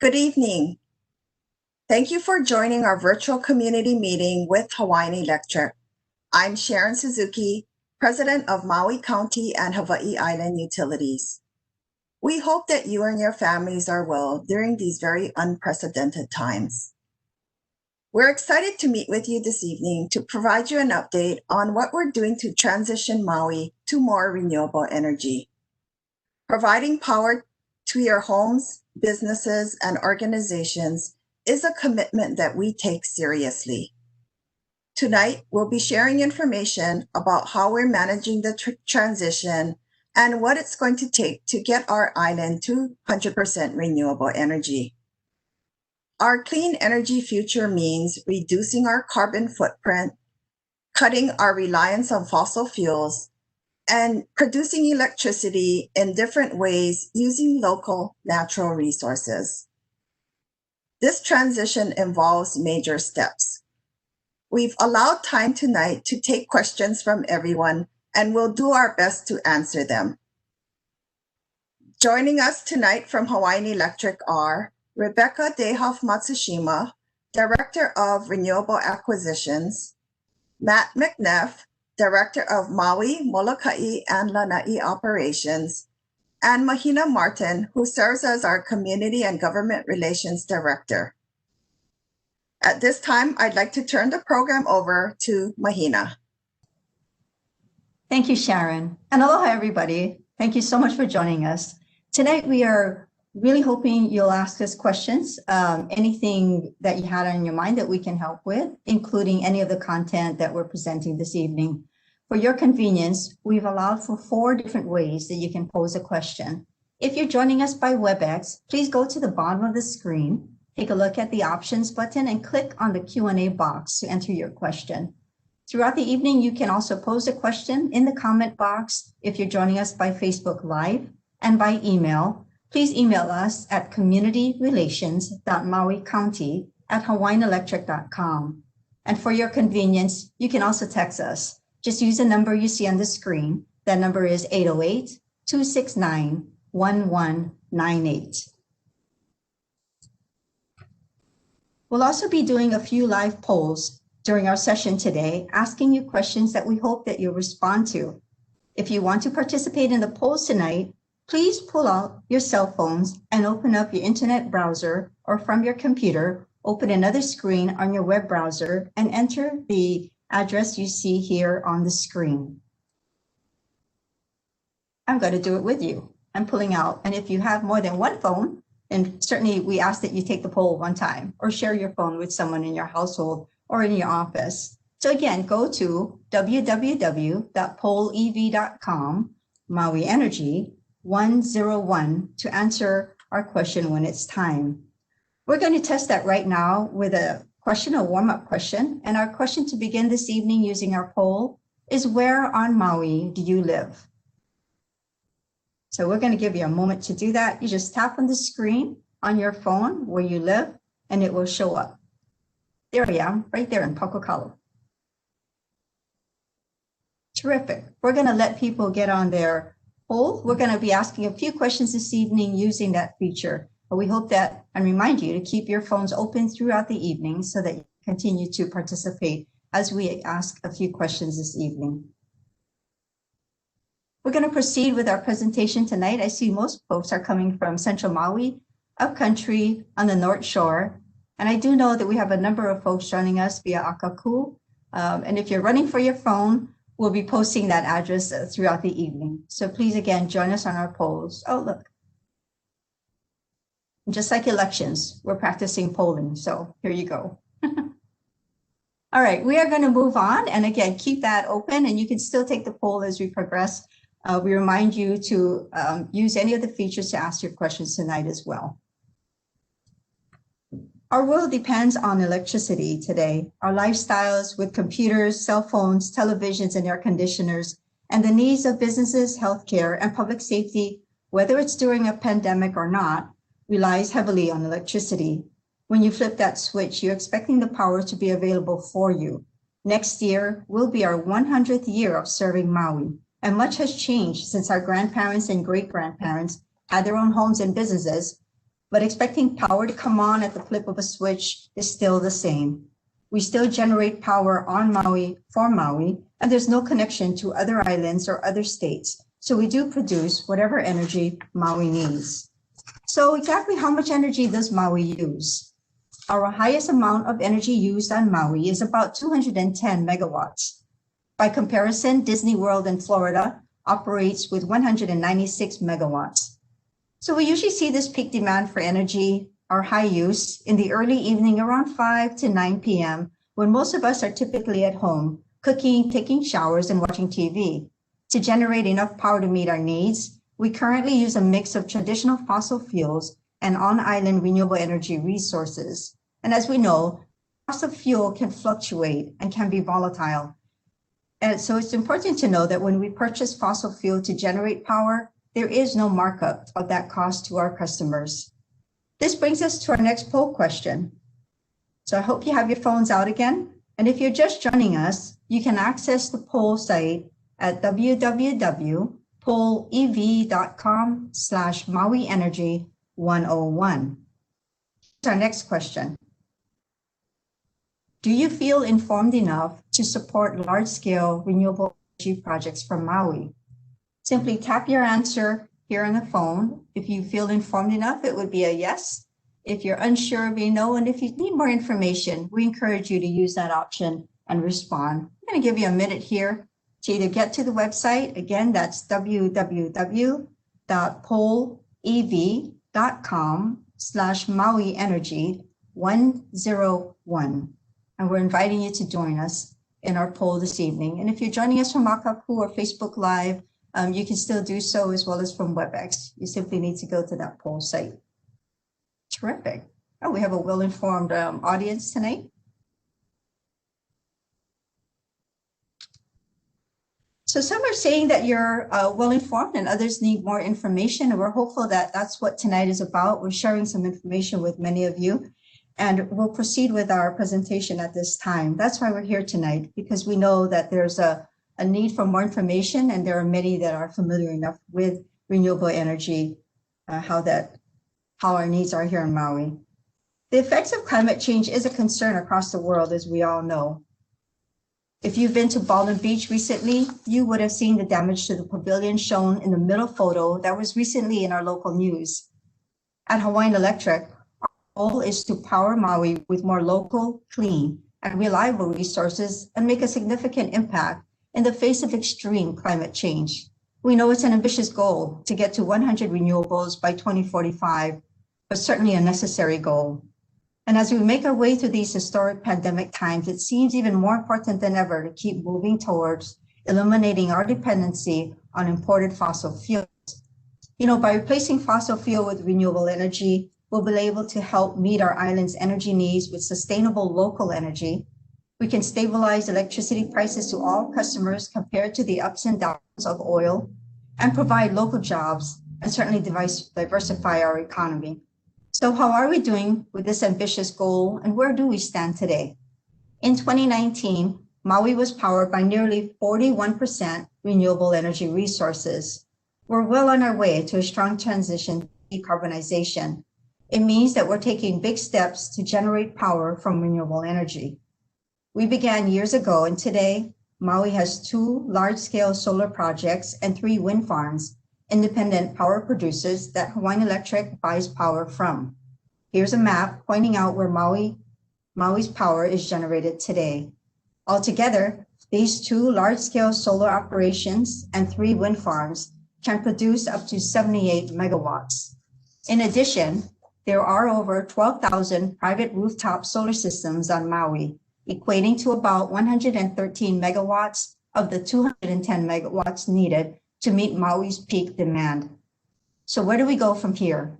Good evening. Thank you for joining our virtual community meeting with Hawaiian Electric. I'm Sharon Suzuki, President of Maui County and Hawaii Island Utilities. We hope that you and your families are well during these very unprecedented times. We're excited to meet with you this evening to provide you an update on what we're doing to transition Maui to more renewable energy. Providing power to your homes, businesses, and organizations is a commitment that we take seriously. Tonight, we'll be sharing information about how we're managing the transition and what it's going to take to get our island to 100% renewable energy. Our clean energy future means reducing our carbon footprint, cutting our reliance on fossil fuels, and producing electricity in different ways using local natural resources. This transition involves major steps. We've allowed time tonight to take questions from everyone, and we'll do our best to answer them. Joining us tonight from Hawaiian Electric are Rebecca Dehoff Matsushima, Director of Renewable Acquisitions, Matt McNeff, Director of Maui, Molokai, and Lanai Operations, and Mahina Martin, who serves as our Community and Government Relations Director. At this time, I'd like to turn the program over to Mahina. Thank you, Sharon. And aloha, everybody. Thank you so much for joining us. Tonight, we are really hoping you'll ask us questions, anything that you had on your mind that we can help with, including any of the content that we're presenting this evening. For your convenience, we've allowed for 4 different ways that you can pose a question. If you're joining us by WebEx, please go to the bottom of the screen, take a look at the options button, and click on the Q&A box to enter your question. Throughout the evening, you can also pose a question in the comment box if you're joining us by Facebook Live, and by email. Please email us at communityrelations.mauicounty@hawaiianelectric.com. And for your convenience, you can also text us. Just use the number you see on the screen. That number is 808-269-1198. We'll also be doing a few live polls during our session today, asking you questions that we hope that you'll respond to. If you want to participate in the polls tonight, please pull out your cell phones and open up your internet browser, or from your computer, open another screen on your web browser and enter the address you see here on the screen. I'm going to do it with you. I'm pulling out. And if you have more than one phone, then certainly we ask that you take the poll one time or share your phone with someone in your household or in your office. So again, go to www.pollev.com, Maui Energy 101 to answer our question when it's time. We're going to test that right now with a question, a warm-up question. And our question to begin this evening using our poll is, where on Maui do you live? So we're going to give you a moment to do that. You just tap on the screen on your phone where you live, and it will show up. There I am, right there in Pakokalo. Terrific. We're going to let people get on their poll. We're going to be asking a few questions this evening using that feature. But we hope that, and remind you to keep your phones open throughout the evening so that you continue to participate as we ask a few questions this evening. We're going to proceed with our presentation tonight. I see most folks are coming from Central Maui, upcountry on the North Shore. And I do know that we have a number of folks joining us via Akaku. And if you're running for your phone, we'll be posting that address throughout the evening. So please, again, join us on our polls. Oh, look. Just like elections, we're practicing polling. So here you go. All right, we are going to move on. And again, keep that open, and you can still take the poll as we progress. We remind you to use any of the features to ask your questions tonight as well. Our world depends on electricity today. Our lifestyles with computers, cell phones, televisions, and air conditioners, and the needs of businesses, healthcare, and public safety, whether it's during a pandemic or not, relies heavily on electricity. When you flip that switch, you're expecting the power to be available for you. Next year will be our 100th year of serving Maui, and much has changed since our grandparents and great-grandparents had their own homes and businesses. but expecting power to come on at the flip of a switch is still the same. We still generate power on Maui for Maui, and there's no connection to other islands or other states. So we do produce whatever energy Maui needs. So exactly how much energy does Maui use? Our highest amount of energy used on Maui is about 210 megawatts. By comparison, Disney World in Florida operates with 196 megawatts. So we usually see this peak demand for energy, our high use, in the early evening around 5 to 9 p.m., when most of us are typically at home, cooking, taking showers, and watching TV. To generate enough power to meet our needs, we currently use a mix of traditional fossil fuels and on-island renewable energy resources. And as we know, cost of fuel can fluctuate and can be volatile. And so it's important to know that when we purchase fossil fuel to generate power, there is no markup of that cost to our customers. This brings us to our next poll question. So I hope you have your phones out again. And if you're just joining us, you can access the poll site at www.pollev.com/MauiEnergy101. Our next question. Do you feel informed enough to support large-scale renewable energy projects for Maui? Simply tap your answer here on the phone. If you feel informed enough, it would be a yes. If you're unsure, it'd be no. And if you need more information, we encourage you to use that option and respond. I'm going to give you a minute here to either get to the website. Again, that's www.pollev.com/MauiEnergy101. And we're inviting you to join us in our poll this evening. And if you're joining us from Makapu or Facebook Live, you can still do so as well as from WebEx. You simply need to go to that poll site. Terrific. Oh, we have a well-informed audience tonight. So some are saying that you're well-informed and others need more information. And we're hopeful that that's what tonight is about. We're sharing some information with many of you. And we'll proceed with our presentation at this time. That's why we're here tonight, because we know that there's a need for more information, and there are many that are familiar enough with renewable energy, how our needs are here in Maui. The effects of climate change is a concern across the world, as we all know. If you've been to Baldwin Beach recently, you would have seen the damage to the pavilion shown in the middle photo that was recently in our local news. At Hawaiian Electric, our goal is to power Maui with more local, clean, and reliable resources and make a significant impact in the face of extreme climate change. We know it's an ambitious goal to get to 100 renewables by 2045, but certainly a necessary goal. And as we make our way through these historic pandemic times, it seems even more important than ever to keep moving towards eliminating our dependency on imported fossil fuels. You know, by replacing fossil fuel with renewable energy, we'll be able to help meet our island's energy needs with sustainable local energy. We can stabilize electricity prices to all customers compared to the ups and downs of oil, and provide local jobs, and certainly diversify our economy. So how are we doing with this ambitious goal, and where do we stand today? In 2019, Maui was powered by nearly 41% renewable energy resources. We're well on our way to a strong transition to decarbonization. It means that we're taking big steps to generate power from renewable energy. We began years ago, and today, Maui has 2 large-scale solar projects and 3 wind farms, independent power producers that Hawaiian Electric buys power from. Here's a map pointing out where Maui's power is generated today. Altogether, these 2 large-scale solar operations and 3 wind farms can produce up to 78 megawatts. In addition, there are over 12,000 private rooftop solar systems on Maui, equating to about 113 megawatts of the 210 megawatts needed to meet Maui's peak demand. So where do we go from here?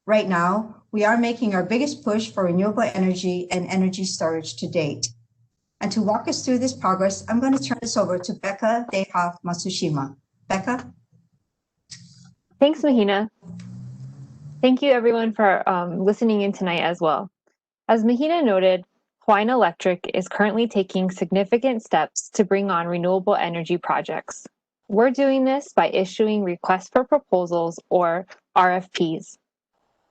Right now, we are making our biggest push for renewable energy and energy storage to date. And to walk us through this progress, I'm going to turn this over to Becca Dehaf Matsushima. Becca? Thanks, Mahina. Thank you everyone for listening in tonight as well. As Mahina noted, Hawaiian Electric is currently taking significant steps to bring on renewable energy projects. We're doing this by issuing requests for proposals, or RFPs.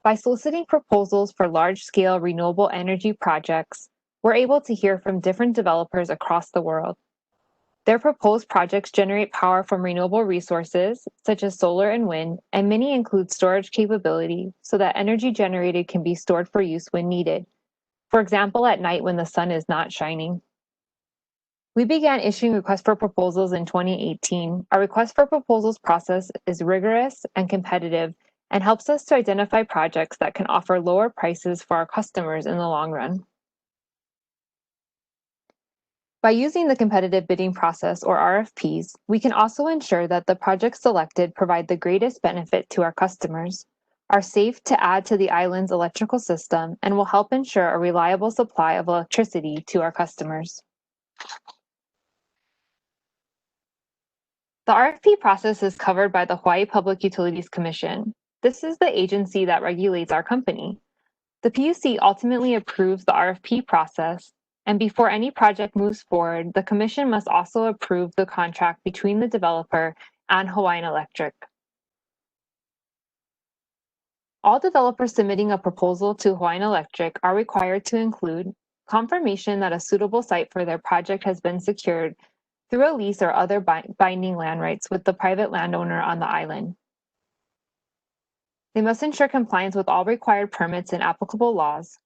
By soliciting proposals for large-scale renewable energy projects, we're able to hear from different developers across the world. Their proposed projects generate power from renewable resources, such as solar and wind, and many include storage capability so that energy generated can be stored for use when needed. For example, at night when the sun is not shining. We began issuing requests for proposals in 2018. Our request for proposals process is rigorous and competitive and helps us to identify projects that can offer lower prices for our customers in the long run. By using the competitive bidding process, or RFPs, we can also ensure that the projects selected provide the greatest benefit to our customers, are safe to add to the island's electrical system, and will help ensure a reliable supply of electricity to our customers. The RFP process is covered by the Hawaii Public Utilities Commission. This is the agency that regulates our company. The PUC ultimately approves the RFP process, and before any project moves forward, the Commission must also approve the contract between the developer and Hawaiian Electric. All developers submitting a proposal to Hawaiian Electric are required to include confirmation that a suitable site for their project has been secured through a lease or other binding land rights with the private landowner on the island. They must ensure compliance with all required permits and applicable laws,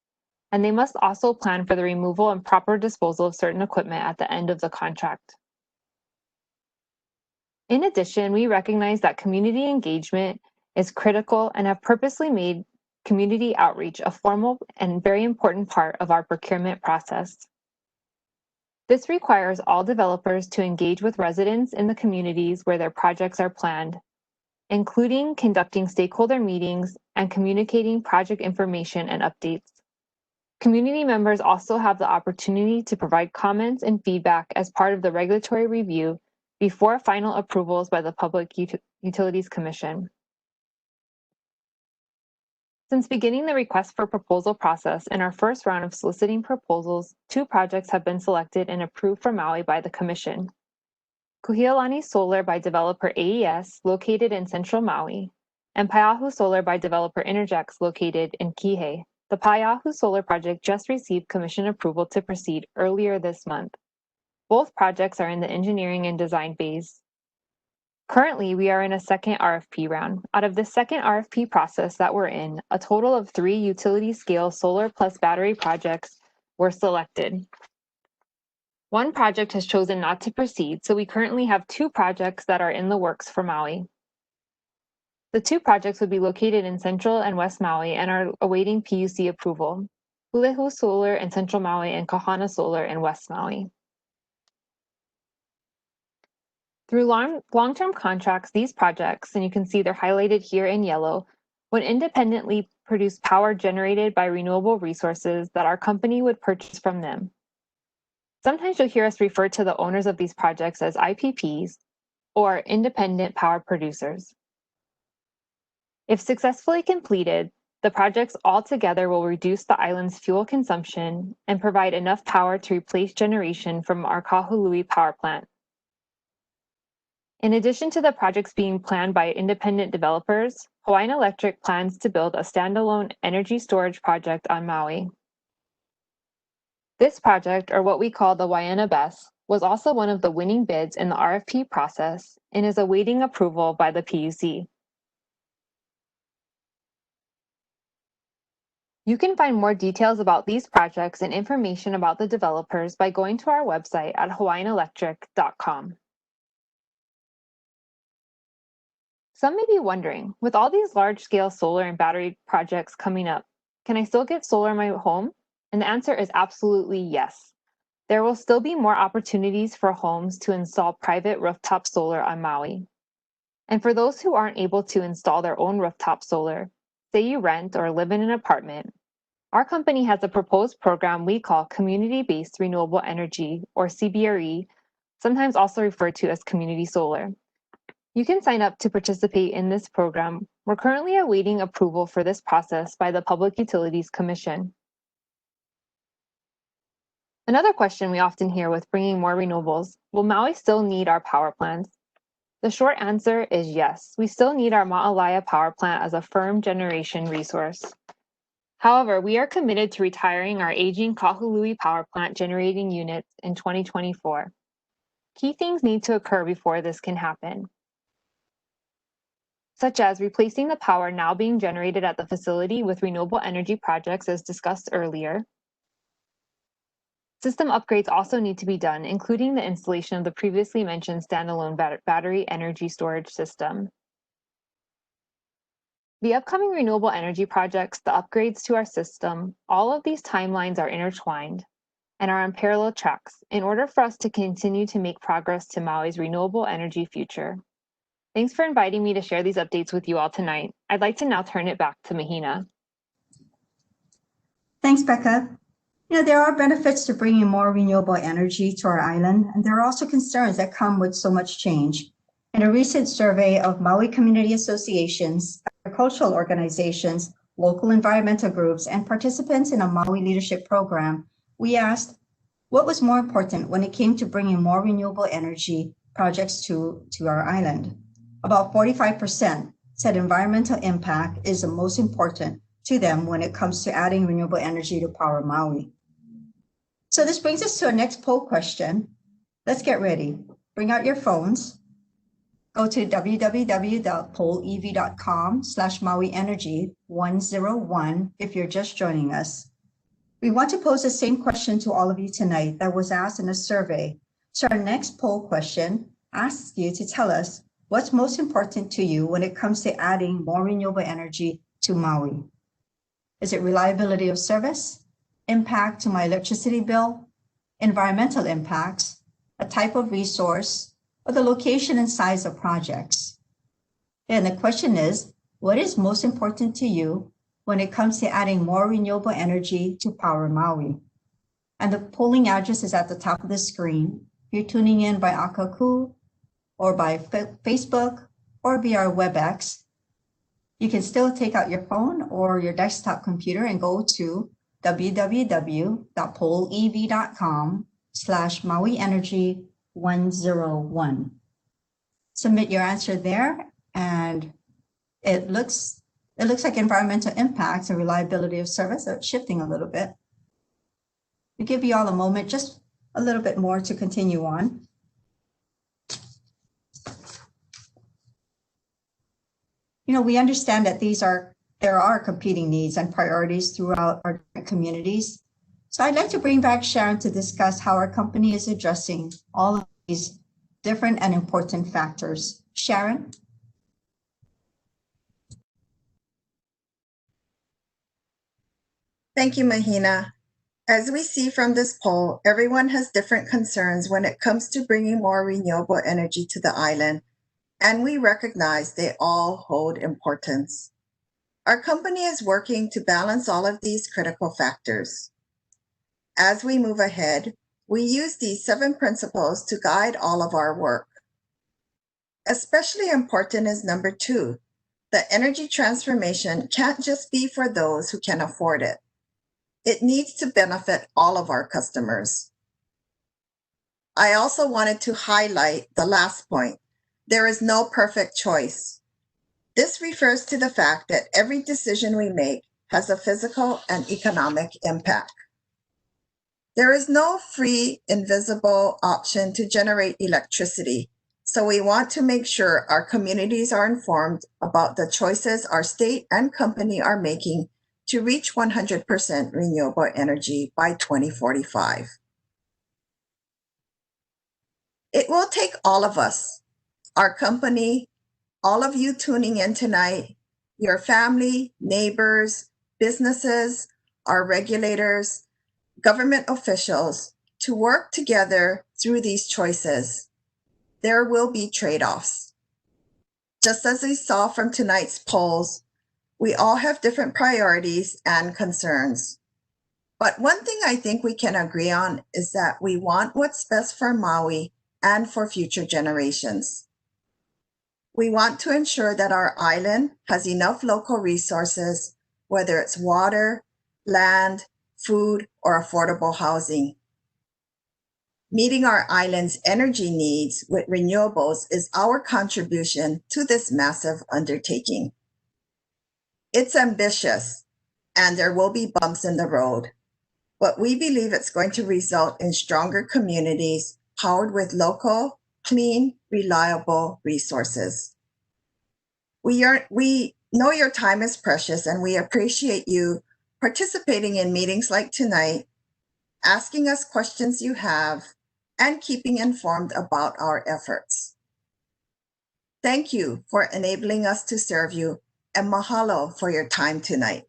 and they must also plan for the removal and proper disposal of certain equipment at the end of the contract. In addition, we recognize that community engagement is critical and have purposely made community outreach a formal and very important part of our procurement process. This requires all developers to engage with residents in the communities where their projects are planned, including conducting stakeholder meetings and communicating project information and updates. Community members also have the opportunity to provide comments and feedback as part of the regulatory review before final approvals by the Public Utilities Commission. Since beginning the request for proposal process in our first round of soliciting proposals, 2 projects have been selected and approved for Maui by the Commission. Kuhialani Solar by developer AES, located in central Maui, and Paiahu Solar by developer Interjax, located in Kihei. The Paiahu Solar project just received Commission approval to proceed earlier this month. Both projects are in the engineering and design phase. Currently, we are in a second RFP round. Out of the second RFP process that we're in, a total of 3 utility-scale solar plus battery projects were selected. One project has chosen not to proceed, so we currently have 2 projects that are in the works for Maui. The 2 projects would be located in Central and West Maui and are awaiting PUC approval. Hulehu Solar in Central Maui and Kahana Solar in West Maui. Through long-term contracts, these projects, and you can see they're highlighted here in yellow, would independently produce power generated by renewable resources that our company would purchase from them. Sometimes you'll hear us refer to the owners of these projects as IPPs, or independent power producers. If successfully completed, the projects altogether will reduce the island's fuel consumption and provide enough power to replace generation from our Kahului power plant. In addition to the projects being planned by independent developers, Hawaiian Electric plans to build a standalone energy storage project on Maui. This project, or what we call the Waiana BESS, was also one of the winning bids in the RFP process and is awaiting approval by the PUC. You can find more details about these projects and information about the developers by going to our website at hawaiianelectric.com. Some may be wondering, with all these large-scale solar and battery projects coming up, can I still get solar in my home? And the answer is absolutely yes. There will still be more opportunities for homes to install private rooftop solar on Maui. And for those who aren't able to install their own rooftop solar, say you rent or live in an apartment, our company has a proposed program we call Community-Based Renewable Energy, or CBRE, sometimes also referred to as community solar. You can sign up to participate in this program. We're currently awaiting approval for this process by the Public Utilities Commission. Another question we often hear with bringing more renewables, will Maui still need our power plants? The short answer is yes. We still need our Ma'alaya power plant as a firm generation resource. However, we are committed to retiring our aging Kahului power plant generating units in 2024. Key things need to occur before this can happen, such as replacing the power now being generated at the facility with renewable energy projects as discussed earlier. System upgrades also need to be done, including the installation of the previously mentioned standalone battery energy storage system. The upcoming renewable energy projects, the upgrades to our system, all of these timelines are intertwined and are on parallel tracks in order for us to continue to make progress to Maui's renewable energy future. Thanks for inviting me to share these updates with you all tonight. I'd like to now turn it back to Mahina. Thanks, Becca. There are benefits to bringing more renewable energy to our island, and there are also concerns that come with so much change. In a recent survey of Maui community associations, agricultural organizations, local environmental groups, and participants in a Maui leadership program, we asked what was more important when it came to bringing more renewable energy projects to our island. About 45% said environmental impact is the most important to them when it comes to adding renewable energy to power Maui. So this brings us to our next poll question. Let's get ready. Bring out your phones. Go to www.pollev.com/MauiEnergy101 if you're just joining us. We want to pose the same question to all of you tonight that was asked in a survey. So our next poll question asks you to tell us what's most important to you when it comes to adding more renewable energy to Maui. Is it reliability of service, impact to my electricity bill, environmental impacts, a type of resource, or the location and size of projects? And the question is, what is most important to you when it comes to adding more renewable energy to power Maui? And the polling address is at the top of the screen. If you're tuning in by Akaku or by Facebook or via our WebEx, you can still take out your phone or your desktop computer and go to www.pollev.com/MauiEnergy101. Submit your answer there, and it looks like environmental impacts and reliability of service are shifting a little bit. We'll give you all a moment, just a little bit more to continue on. We understand that there are competing needs and priorities throughout our communities. So I'd like to bring back Sharon to discuss how our company is addressing all of these different and important factors. Sharon? Thank you, Mahina. As we see from this poll, everyone has different concerns when it comes to bringing more renewable energy to the island, and we recognize they all hold importance. Our company is working to balance all of these critical factors. As we move ahead, we use these 7 principles to guide all of our work. Especially important is number 2. The energy transformation can't just be for those who can afford it. It needs to benefit all of our customers. I also wanted to highlight the last point. There is no perfect choice. This refers to the fact that every decision we make has a physical and economic impact. There is no free, invisible option to generate electricity, so we want to make sure our communities are informed about the choices our state and company are making to reach 100% renewable energy by 2045. It will take all of us, our company, all of you tuning in tonight, your family, neighbors, businesses, our regulators, government officials, to work together through these choices. There will be trade-offs. Just as we saw from tonight's polls, we all have different priorities and concerns. But one thing I think we can agree on is that we want what's best for Maui and for future generations. We want to ensure that our island has enough local resources, whether it's water, land, food, or affordable housing. Meeting our island's energy needs with renewables is our contribution to this massive undertaking. It's ambitious, and there will be bumps in the road, but we believe it's going to result in stronger communities powered with local, clean, reliable resources. We know your time is precious, and we appreciate you participating in meetings like tonight, asking us questions you have, and keeping informed about our efforts. Thank you for enabling us to serve you, and mahalo for your time tonight.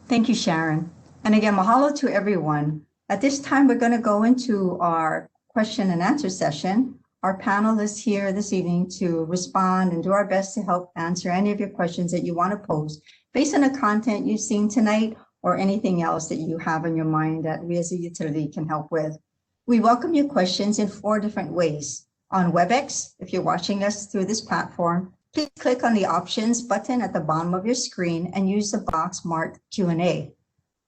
Thank you, Sharon. And again, mahalo to everyone. At this time, we're going to go into our question and answer session. Our panel is here this evening to respond and do our best to help answer any of your questions that you want to pose based on the content you've seen tonight or anything else that you have in your mind that we as a utility can help with. We welcome your questions in 4 different ways. On WebEx, if you're watching us through this platform, please click on the options button at the bottom of your screen and use the box marked Q&A.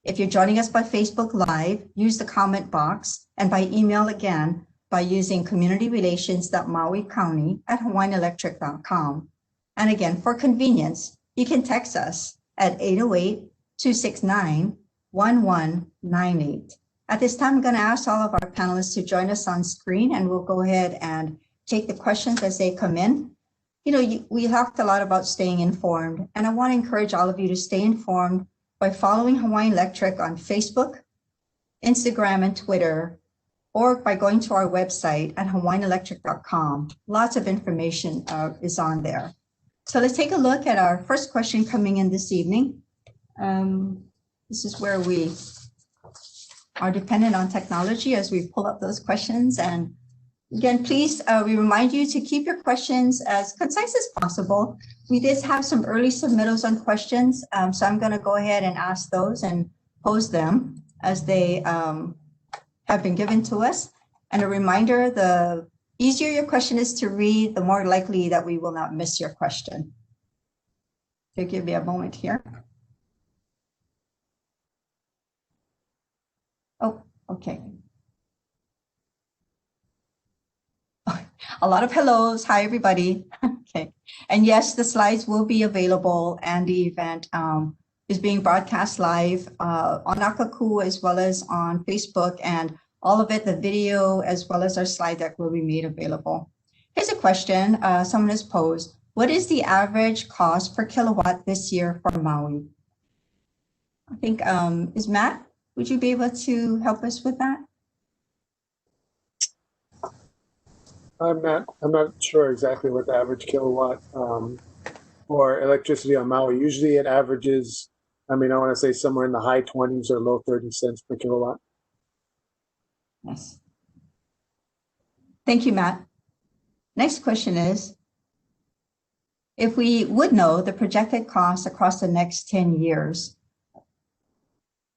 If you're joining us by Facebook Live, use the comment box, and by email again by using communityrelations.mauicounty@hawaiianelectric.com. And again, for convenience, you can text us at 808-269-1198. At this time, I'm going to ask all of our panelists to join us on screen, and we'll go ahead and take the questions as they come in. You know, we talked a lot about staying informed, and I want to encourage all of you to stay informed by following Hawaiian Electric on Facebook, Instagram, and Twitter, or by going to our website at hawaiianelectric.com. Lots of information is on there. So let's take a look at our first question coming in this evening. This is where we are dependent on technology as we pull up those questions. And again, please, we remind you to keep your questions as concise as possible. We did have some early submittals on questions, so I'm going to go ahead and ask those and pose them as they have been given to us. And a reminder, the easier your question is to read, the more likely that we will not miss your question. So give me a moment here. Oh, okay. A lot of hellos. Hi, everybody. Okay. And yes, the slides will be available, and the event is being broadcast live on Akaku as well as on Facebook, and all of it, the video as well as our slide deck will be made available. Here's a question someone has posed. What is the average cost per kilowatt this year for Maui? I think, is Matt, would you be able to help us with that? I'm not sure exactly what the average kilowatt for electricity on Maui. Usually it averages, I want to say somewhere in the high 20s or low 30 cents per kilowatt. Yes. Thank you, Matt. Next question is, if we would know the projected costs across the next 10 years,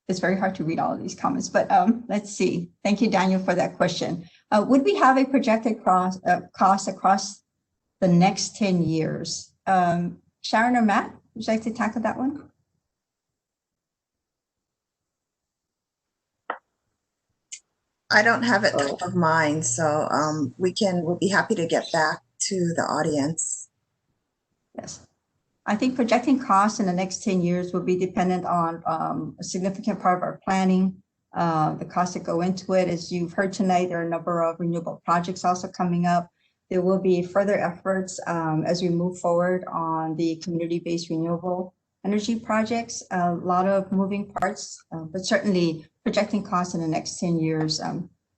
it's very hard to read all of these comments, but let's see. Thank you, Daniel, for that question. Would we have a projected cost across the next 10 years? Sharon or Matt, would you like to tackle that one? I don't have it top of mind, so we'll be happy to get back to the audience. Yes. I think projecting costs in the next 10 years will be dependent on a significant part of our planning, the costs that go into it. As you've heard tonight, there are a number of renewable projects also coming up. There will be further efforts as we move forward on the community-based renewable energy projects. A lot of moving parts, but certainly projecting costs in the next 10 years.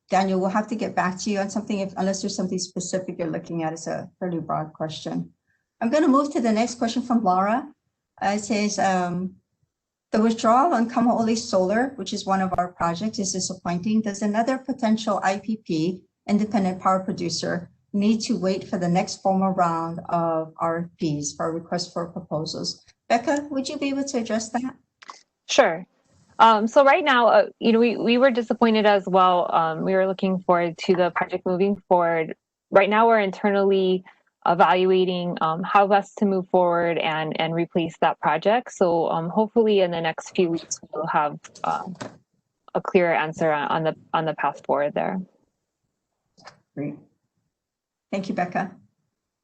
Daniel, we'll have to get back to you on something unless there's something specific you're looking at. It's a fairly broad question. I'm going to move to the next question from Laura. It says, the withdrawal on Kamaole Solar, which is one of our projects, is disappointing. Does another potential IPP, independent power producer, need to wait for the next formal round of RFPs for requests for proposals? Becca, would you be able to address that? Sure. So right now, we were disappointed as well. We were looking forward to the project moving forward. Right now, we're internally evaluating how best to move forward and replace that project. So hopefully in the next few weeks, we'll have a clearer answer on the path forward there. Great. Thank you, Becca.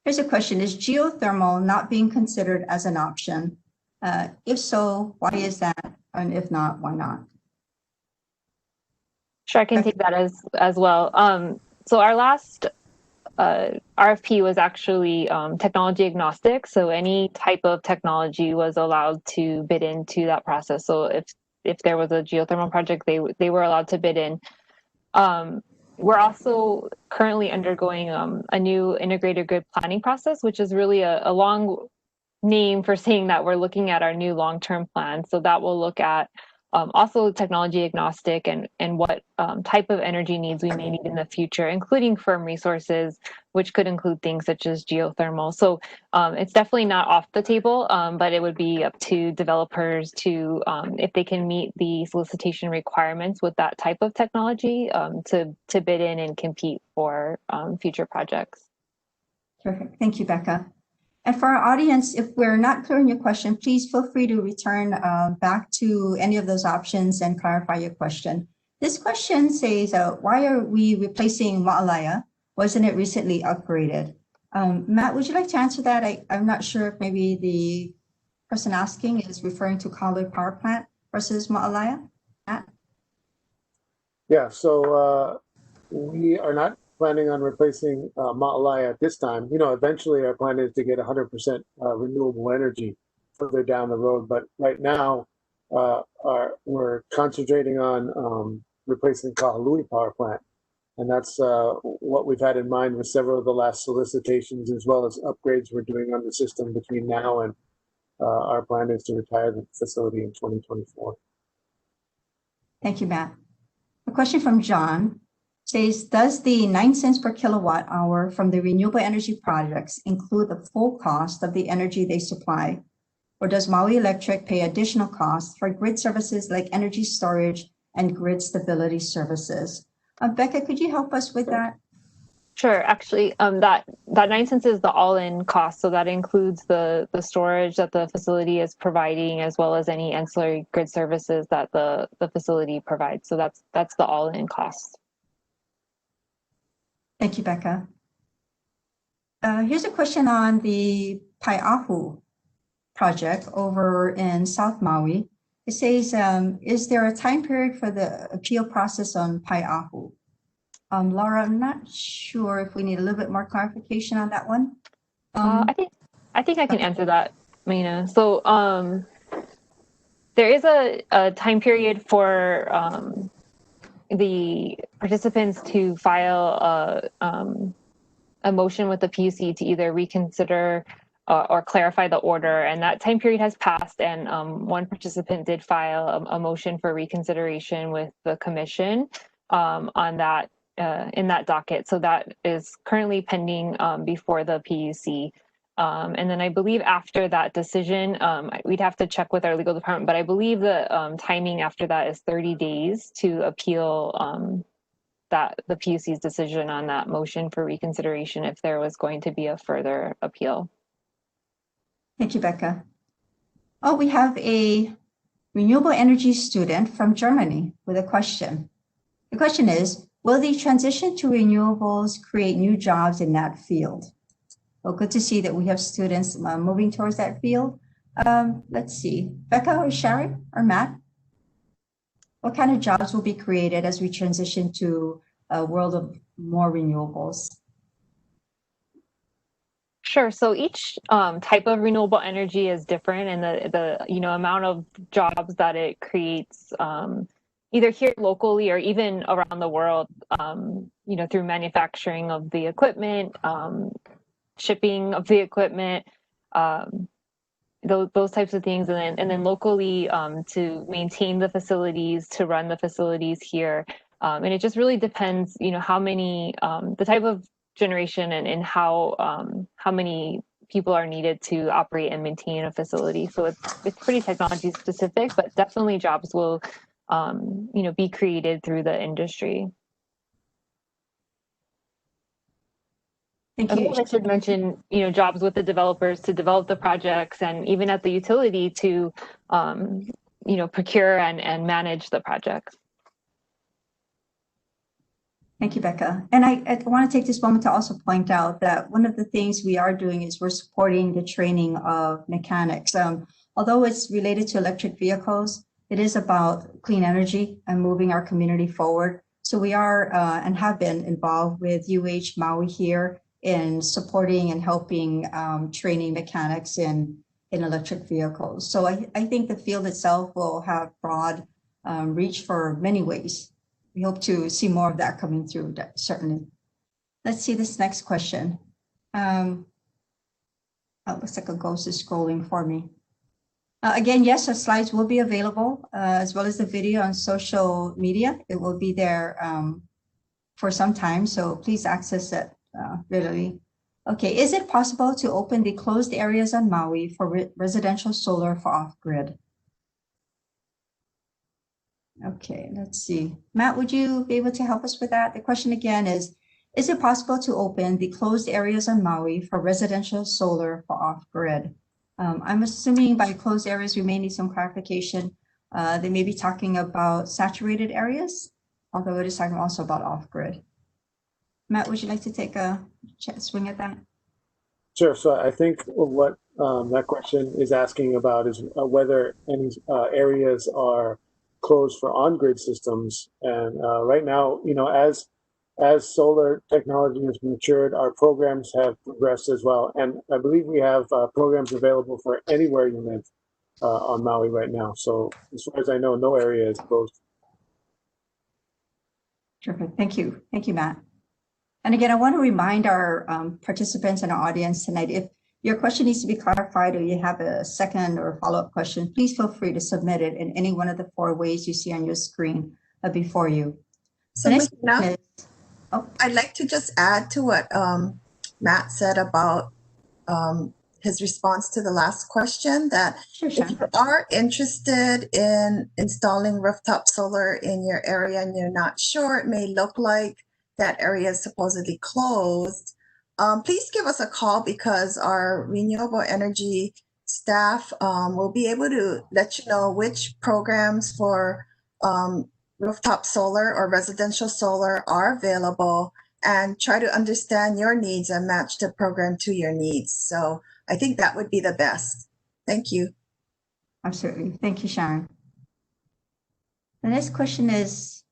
Here's a question. Is geothermal not being considered as an option? If so, why is that? And if not, why not? Sure, I can take that as well. So our last RFP was actually technology agnostic. So any type of technology was allowed to bid into that process. So if there was a geothermal project, they were allowed to bid in. We're also currently undergoing a new integrated grid planning process, which is really a long name for saying that we're looking at our new long-term plan. So that will look at also technology agnostic and what type of energy needs we may need in the future, including firm resources, which could include things such as geothermal. So it's definitely not off the table, but it would be up to developers to, if they can meet the solicitation requirements with that type of technology, to bid in and compete for future projects. Perfect. Thank you, Becca. And for our audience, if we're not clear on your question, please feel free to return back to any of those options and clarify your question. This question says, why are we replacing Ma'alaya? Wasn't it recently upgraded? Matt, would you like to answer that? I'm not sure if maybe the person asking is referring to Kaloy Power Plant versus Ma'alaya. Matt? Yeah, so we are not planning on replacing Ma'alaya at this time. You know, eventually our plan is to get 100% renewable energy further down the road. But right now, we're concentrating on replacing Kahului Power Plant. And that's what we've had in mind with several of the last solicitations, as well as upgrades we're doing on the system between now and our plan is to retire the facility in 2024. Thank you, Matt. A question from John says, does the 9 cents per kilowatt hour from the renewable energy projects include the full cost of the energy they supply? Or does Maui Electric pay additional costs for grid services like energy storage and grid stability services? Becca, could you help us with that? Sure. Actually, that 9 cents is the all-in cost. So that includes the storage that the facility is providing, as well as any ancillary grid services that the facility provides. So that's the all-in cost. Thank you, Becca. Here's a question on the Pai'ahu project over in South Maui. It says, is there a time period for the appeal process on Pai'ahu? Laura, I'm not sure if we need a little bit more clarification on that one. I think I can answer that, Mina. So there is a time period for the participants to file a motion with the PUC to either reconsider or clarify the order, and that time period has passed, and one participant did file a motion for reconsideration with the commission on that in that docket. So that is currently pending before the PUC. And then I believe after that decision, we'd have to check with our legal department, but I believe the timing after that is 30 days to appeal the PUC's decision on that motion for reconsideration if there was going to be a further appeal. Thank you, Becca. Oh, we have a renewable energy student from Germany with a question. The question is, will the transition to renewables create new jobs in that field? Well, good to see that we have students moving towards that field. Let's see, Becca or Sharon or Matt? What kind of jobs will be created as we transition to a world of more renewables? Sure. So each type of renewable energy is different, and the amount of jobs that it creates, either here locally or even around the world, through manufacturing of the equipment, shipping of the equipment, those types of things, and then locally to maintain the facilities, to run the facilities here, and it just really depends, how many, the type of generation and how many people are needed to operate and maintain a facility. So it's pretty technology specific, but definitely jobs will be created through the industry. Thank you. I should mention, jobs with the developers to develop the projects, and even at the utility to, procure and manage the projects. Thank you, Becca. And I want to take this moment to also point out that one of the things we are doing is we're supporting the training of mechanics. Although it's related to electric vehicles, it is about clean energy and moving our community forward. So we are and have been involved with UH Maui here in supporting and helping training mechanics in electric vehicles. So I think the field itself will have broad reach for many ways. We hope to see more of that coming through, certainly. Let's see this next question. Oh, looks like a ghost is scrolling for me. Again, yes, our slides will be available as well as the video on social media. It will be there for some time, so please access it readily. Okay, is it possible to open the closed areas on Maui for residential solar for off-grid? Okay, let's see. Matt, would you be able to help us with that? The question again is it possible to open the closed areas on Maui for residential solar for off-grid? I'm assuming by closed areas, we may need some clarification. They may be talking about saturated areas, although it is talking also about off-grid. Matt, would you like to take a swing at that? Sure. So I think what that question is asking about is whether any areas are closed for on-grid systems. And right now, you know, as solar technology has matured, our programs have progressed as well. And I believe we have programs available for anywhere you live on Maui right now. So as far as I know, no area is closed. Terrific. Thank you. Thank you, Matt. And again, I want to remind our participants and our audience tonight, if your question needs to be clarified or you have a second or follow-up question, please feel free to submit it in any one of the 4 ways you see on your screen before you. So Mahina, I'd like to just add to what Matt said about his response to the last question, that Sure. if you are interested in installing rooftop solar in your area and you're not sure, it may look like that area is supposedly closed, please give us a call, because our renewable energy staff will be able to let you know which programs for rooftop solar or residential solar are available, and try to understand your needs and match the program to your needs. So I think that would be the best. Thank you. Absolutely. Thank you, Sharon. The next question is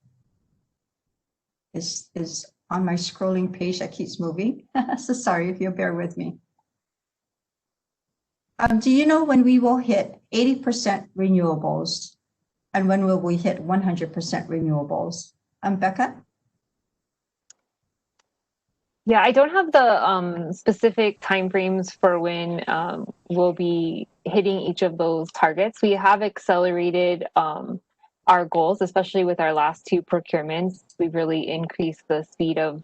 on my scrolling page that keeps moving. So sorry if you'll bear with me. Do you know when we will hit 80% renewables, and when will we hit 100% renewables? Becca? Yeah, I don't have the specific timeframes for when we'll be hitting each of those targets. We have accelerated our goals, especially with our last 2 procurements. We've really increased the speed of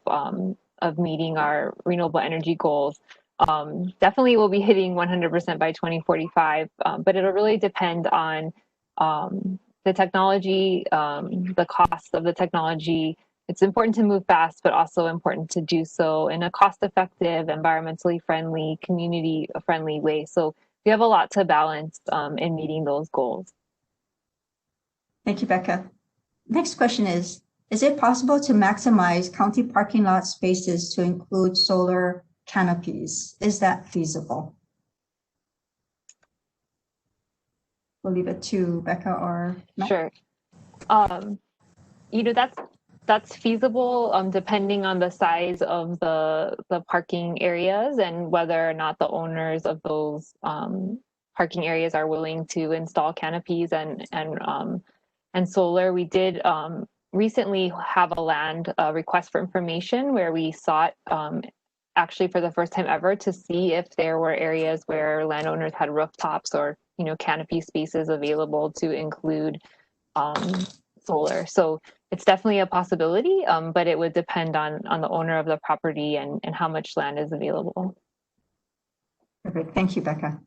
meeting our renewable energy goals. Definitely we'll be hitting 100% by 2045, but it'll really depend on the technology, the cost of the technology. It's important to move fast, but also important to do so in a cost-effective, environmentally friendly, community-friendly way. So we have a lot to balance in meeting those goals. Thank you, Becca. Next question is it possible to maximize county parking lot spaces to include solar canopies? Is that feasible? We'll leave it to Becca or Matt. Sure. You know, that's feasible depending on the size of the parking areas and whether or not the owners of those parking areas are willing to install canopies and solar. We did recently have a land request for information where we sought actually for the first time ever to see if there were areas where landowners had rooftops or, you know, canopy spaces available to include solar. So it's definitely a possibility, but it would depend on the owner of the property and how much land is available. Perfect. Thank you, Becca.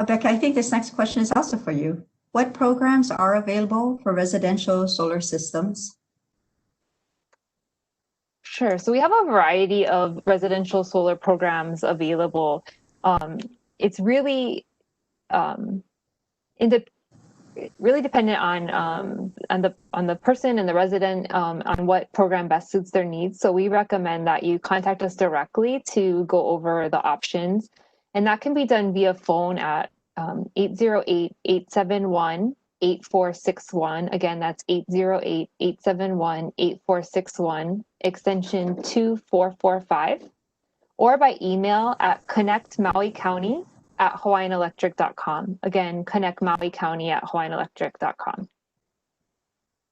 Becca, I think this next question is also for you. What programs are available for residential solar systems? Sure. So we have a variety of residential solar programs available. It's really really dependent on the person and the resident on what program best suits their needs. So we recommend that you contact us directly to go over the options, and that can be done via phone at 808-871-8461. Again, that's 808-871-8461, extension 2445, or by email at connectmauicounty@hawaiianelectric.com. Again, connectmauicounty@hawaiianelectric.com.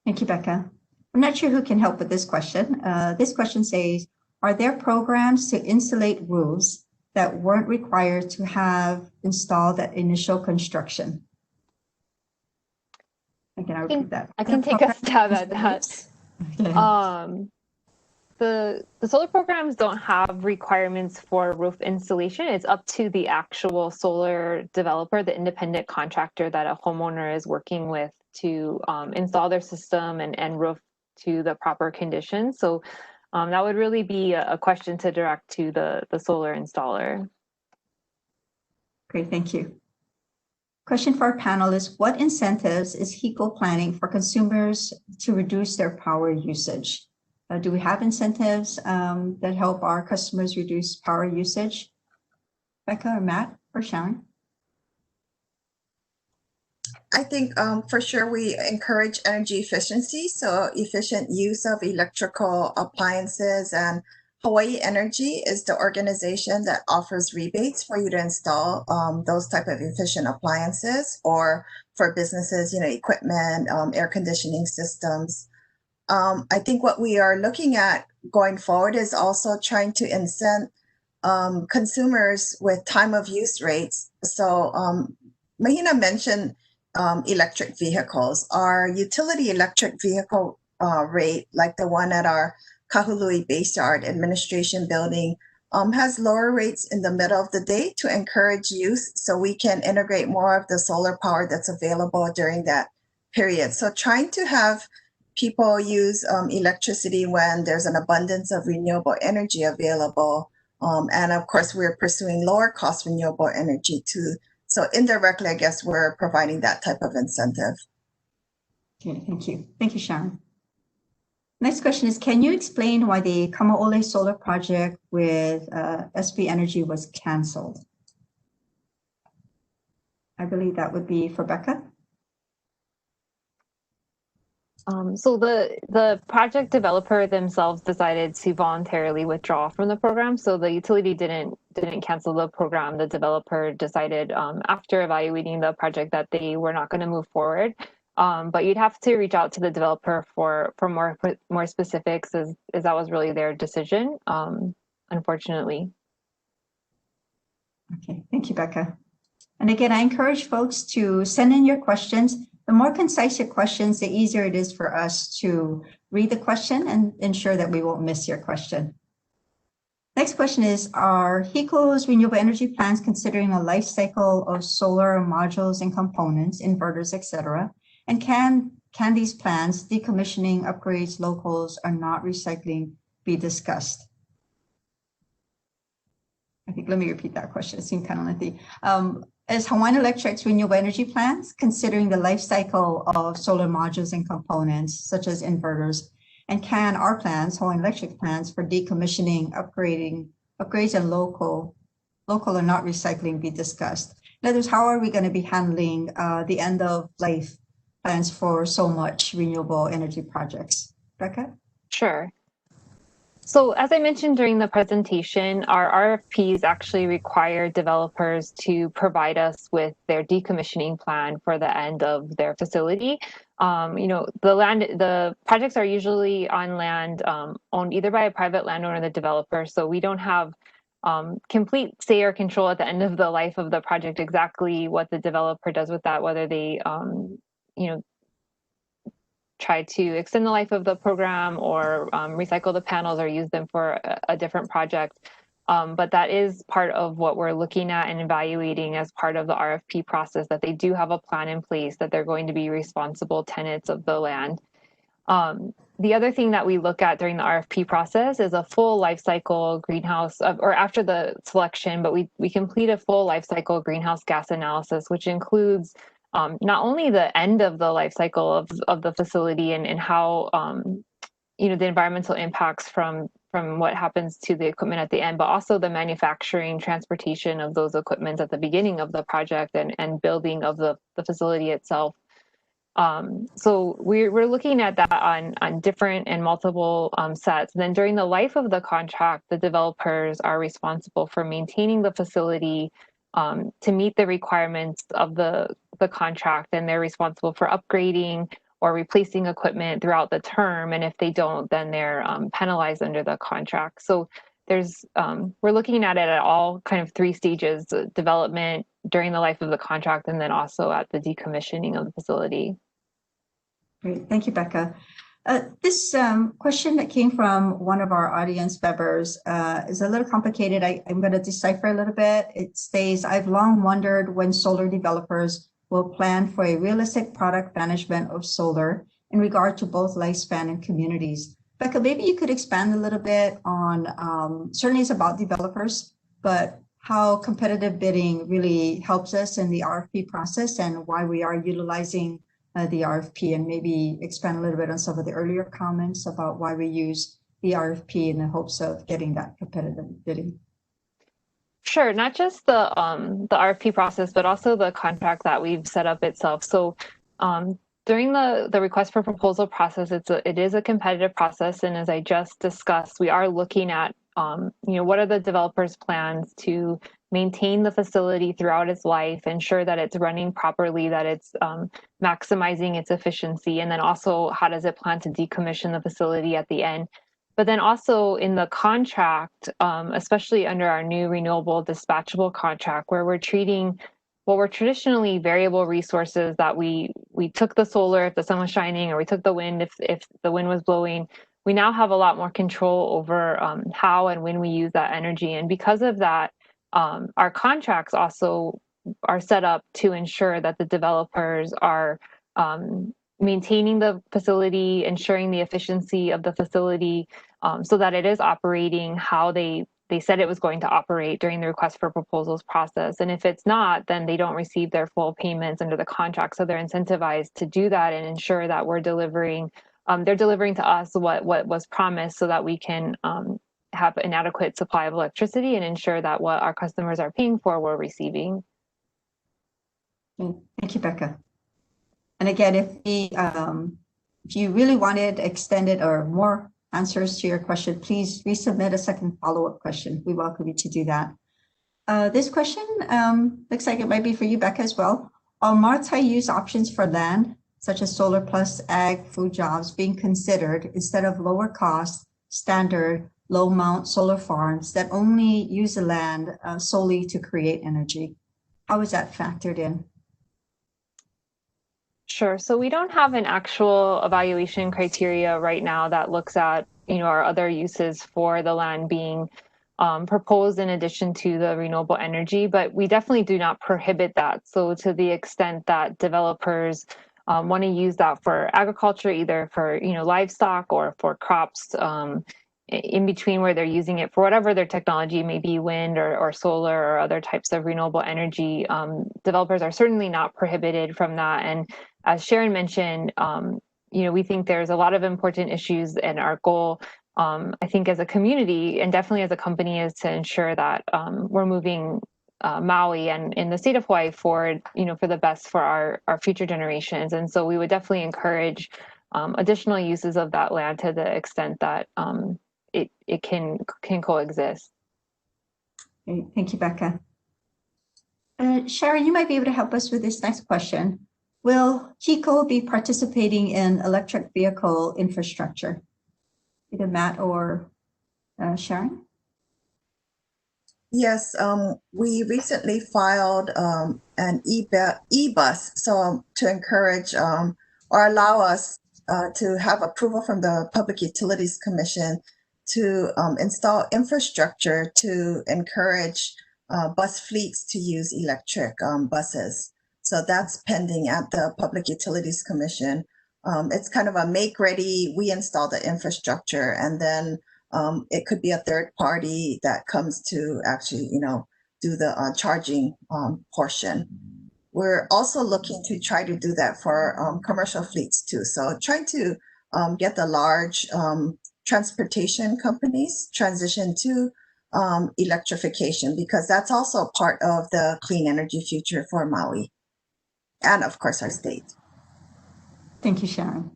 Thank you, Becca. I'm not sure who can help with this question. This question says, are there programs to insulate roofs that weren't required to have installed at initial construction? Again, I'll repeat that. I can take a stab at that. Okay. The solar programs don't have requirements for roof installation. It's up to the actual solar developer, the independent contractor that a homeowner is working with to install their system and roof to the proper conditions. So that would really be a question to direct to the solar installer. Great, thank you. Question for our panel is, what incentives is HECO planning for consumers to reduce their power usage? Do we have incentives that help our customers reduce power usage? Becca or Matt or Sharon? I think for sure we encourage energy efficiency, so efficient use of electrical appliances, and Hawaii Energy is the organization that offers rebates for you to install those type of efficient appliances, or for businesses, equipment, air conditioning systems. I think what we are looking at going forward is also trying to incent consumers with time of use rates. So Mahina mentioned electric vehicles. Our utility electric vehicle rate, like the one at our Kahului Base Yard Administration Building, has lower rates in the middle of the day to encourage use, so we can integrate more of the solar power that's available during that period. So trying to have people use electricity when there's an abundance of renewable energy available. And of course, we're pursuing lower cost renewable energy too. So indirectly, I guess we're providing that type of incentive. Okay, thank you. Thank you, Sharon. Next question is, can you explain why the Kamaole solar project with SB Energy was canceled? I believe that would be for Becca. So the project developer themselves decided to voluntarily withdraw from the program. So the utility didn't cancel the program. The developer decided after evaluating the project that they were not going to move forward. But you'd have to reach out to the developer for more specifics, as that was really their decision, unfortunately. Okay, thank you, Becca. And again, I encourage folks to send in your questions. The more concise your questions, the easier it is for us to read the question and ensure that we won't miss your question. Next question is, are HECO's renewable energy plans considering a life cycle of solar modules and components, inverters, etc.? And can these plans, decommissioning, upgrades, locals, or not recycling, be discussed? I think, let me repeat that question. It seemed kind of lengthy. Is Hawaiian Electric's renewable energy plans considering the life cycle of solar modules and components, such as inverters? And can our plans, Hawaiian Electric plans for decommissioning, upgrades, and local or not recycling be discussed? In other words, how are we going to be handling the end of life plans for so much renewable energy projects? Becca? Sure. So as I mentioned during the presentation, our RFPs actually require developers to provide us with their decommissioning plan for the end of their facility. The projects are usually on land owned either by a private landowner or the developer. So we don't have complete say or control at the end of the life of the project exactly what the developer does with that, whether they try to extend the life of the program or recycle the panels or use them for a different project. But that is part of what we're looking at and evaluating as part of the RFP process, that they do have a plan in place, that they're going to be responsible tenants of the land. The other thing that we look at during the RFP process is a full life cycle greenhouse, or after the selection, but we complete a full life cycle greenhouse gas analysis, which includes not only the end of the life cycle of the facility and how the environmental impacts from what happens to the equipment at the end, but also the manufacturing, transportation of those equipment at the beginning of the project and building of the facility itself. So we're looking at that on different and multiple sets. And then during the life of the contract, the developers are responsible for maintaining the facility to meet the requirements of the contract, and they're responsible for upgrading or replacing equipment throughout the term. And if they don't, then they're penalized under the contract. So there's we're looking at it at all kind of three stages: development, during the life of the contract, and then also at the decommissioning of the facility. Great, thank you, Becca. This question that came from one of our audience members is a little complicated. I'm going to decipher a little bit. It states, I've long wondered when solar developers will plan for a realistic product management of solar in regard to both lifespan and communities. Becca, maybe you could expand a little bit on, certainly it's about developers, but how competitive bidding really helps us in the RFP process and why we are utilizing the RFP, and maybe expand a little bit on some of the earlier comments about why we use the RFP in the hopes of getting that competitive bidding. Sure, not just the RFP process, but also the contract that we've set up itself. So during the request for proposal process, it is a competitive process, and as I just discussed, we are looking at what are the developers' plans to maintain the facility throughout its life, ensure that it's running properly, that it's maximizing its efficiency, and then also how does it plan to decommission the facility at the end. But then also in the contract, especially under our new renewable dispatchable contract, where we're treating what were traditionally variable resources, that we took the solar if the sun was shining, or we took the wind if the wind was blowing. We now have a lot more control over how and when we use that energy. And because of that, our contracts also are set up to ensure that the developers are maintaining the facility, ensuring the efficiency of the facility, so that it is operating how they said it was going to operate during the request for proposals process. And if it's not, then they don't receive their full payments under the contract. So they're incentivized to do that and ensure that we're delivering. They're delivering to us what was promised, so that we can have an adequate supply of electricity and ensure that what our customers are paying for, we're receiving. Thank you, Becca. And again, if you really wanted extended or more answers to your question, please resubmit a second follow-up question. We welcome you to do that. This question looks like it might be for you, Becca, as well. Are multi-use options for land, such as solar plus ag food jobs, being considered instead of lower cost, standard, low mount solar farms that only use the land solely to create energy? How is that factored in? Sure. So we don't have an actual evaluation criteria right now that looks at, our other uses for the land being proposed in addition to the renewable energy, but we definitely do not prohibit that. So to the extent that developers want to use that for agriculture, either for, livestock or for crops, in between where they're using it for whatever their technology may be, wind or solar or other types of renewable energy, developers are certainly not prohibited from that. And as Sharon mentioned, we think there's a lot of important issues, and our goal, I think as a community and definitely as a company, is to ensure that we're moving Maui and in the state of Hawaii forward, for the best for our future generations. And so we would definitely encourage additional uses of that land to the extent that it can coexist. Okay, thank you, Becca. Sharon, you might be able to help us with this next question. Will HECO be participating in electric vehicle infrastructure? Either Matt or Sharon? Yes, we recently filed an e-bus, so to encourage or allow us to have approval from the Public Utilities Commission to install infrastructure to encourage bus fleets to use electric buses. So that's pending at the Public Utilities Commission. It's kind of a make ready, we install the infrastructure, and then it could be a third party that comes to actually, do the charging portion. we're also looking to try to do that for commercial fleets too. So trying to get the large transportation companies transition to electrification, because that's also part of the clean energy future for Maui and of course our state. Thank you, Sharon.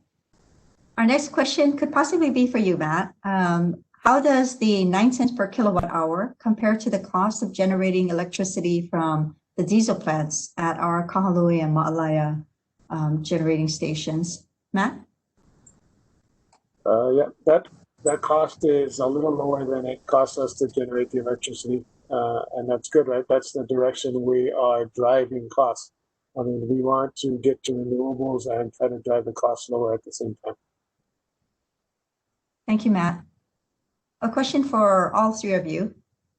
Our next question could possibly be for you, Matt. How does the 9 cents per kilowatt hour compare to the cost of generating electricity from the diesel plants at our Kahului and Ma'alaya generating stations? Matt? Yeah, that cost is a little lower than it costs us to generate the electricity, and that's good, right? That's the direction we are driving costs. I mean, we want to get to renewables and try to drive the costs lower at the same time. Thank you, Matt. A question for all three of you.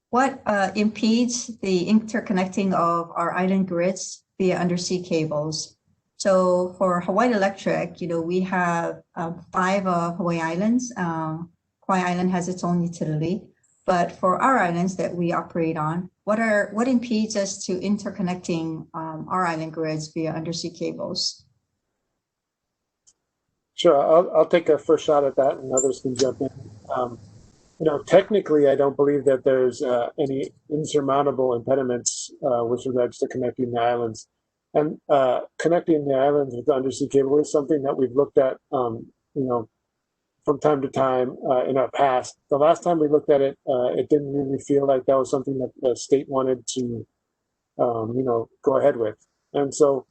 What impedes the interconnecting of our island grids via undersea cables? So for Hawaii Electric, we have 5 Hawaii islands. Kauai Island has its own utility, but for our islands that we operate on, what impedes us to interconnecting our island grids via undersea cables? Sure, I'll take a first shot at that, and others can jump in. Technically, I don't believe that there's any insurmountable impediments with regards to connecting the islands. And connecting the islands with the undersea cable is something that we've looked at, from time to time in our past. The last time we looked at it, it didn't really feel like that was something that the state wanted to, go ahead with. And so,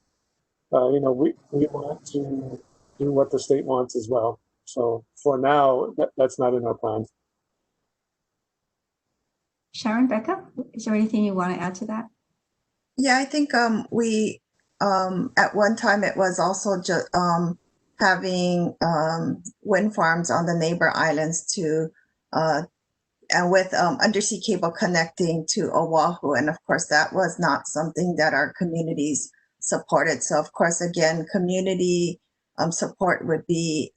we want to do what the state wants as well. So for now, that's not in our plans. Sharon, Becca, is there anything you want to add to that? Yeah, I think we at one time it was also just having wind farms on the neighbor islands to and with undersea cable connecting to Oahu, and of course that was not something that our communities supported. So of course, again, community support would be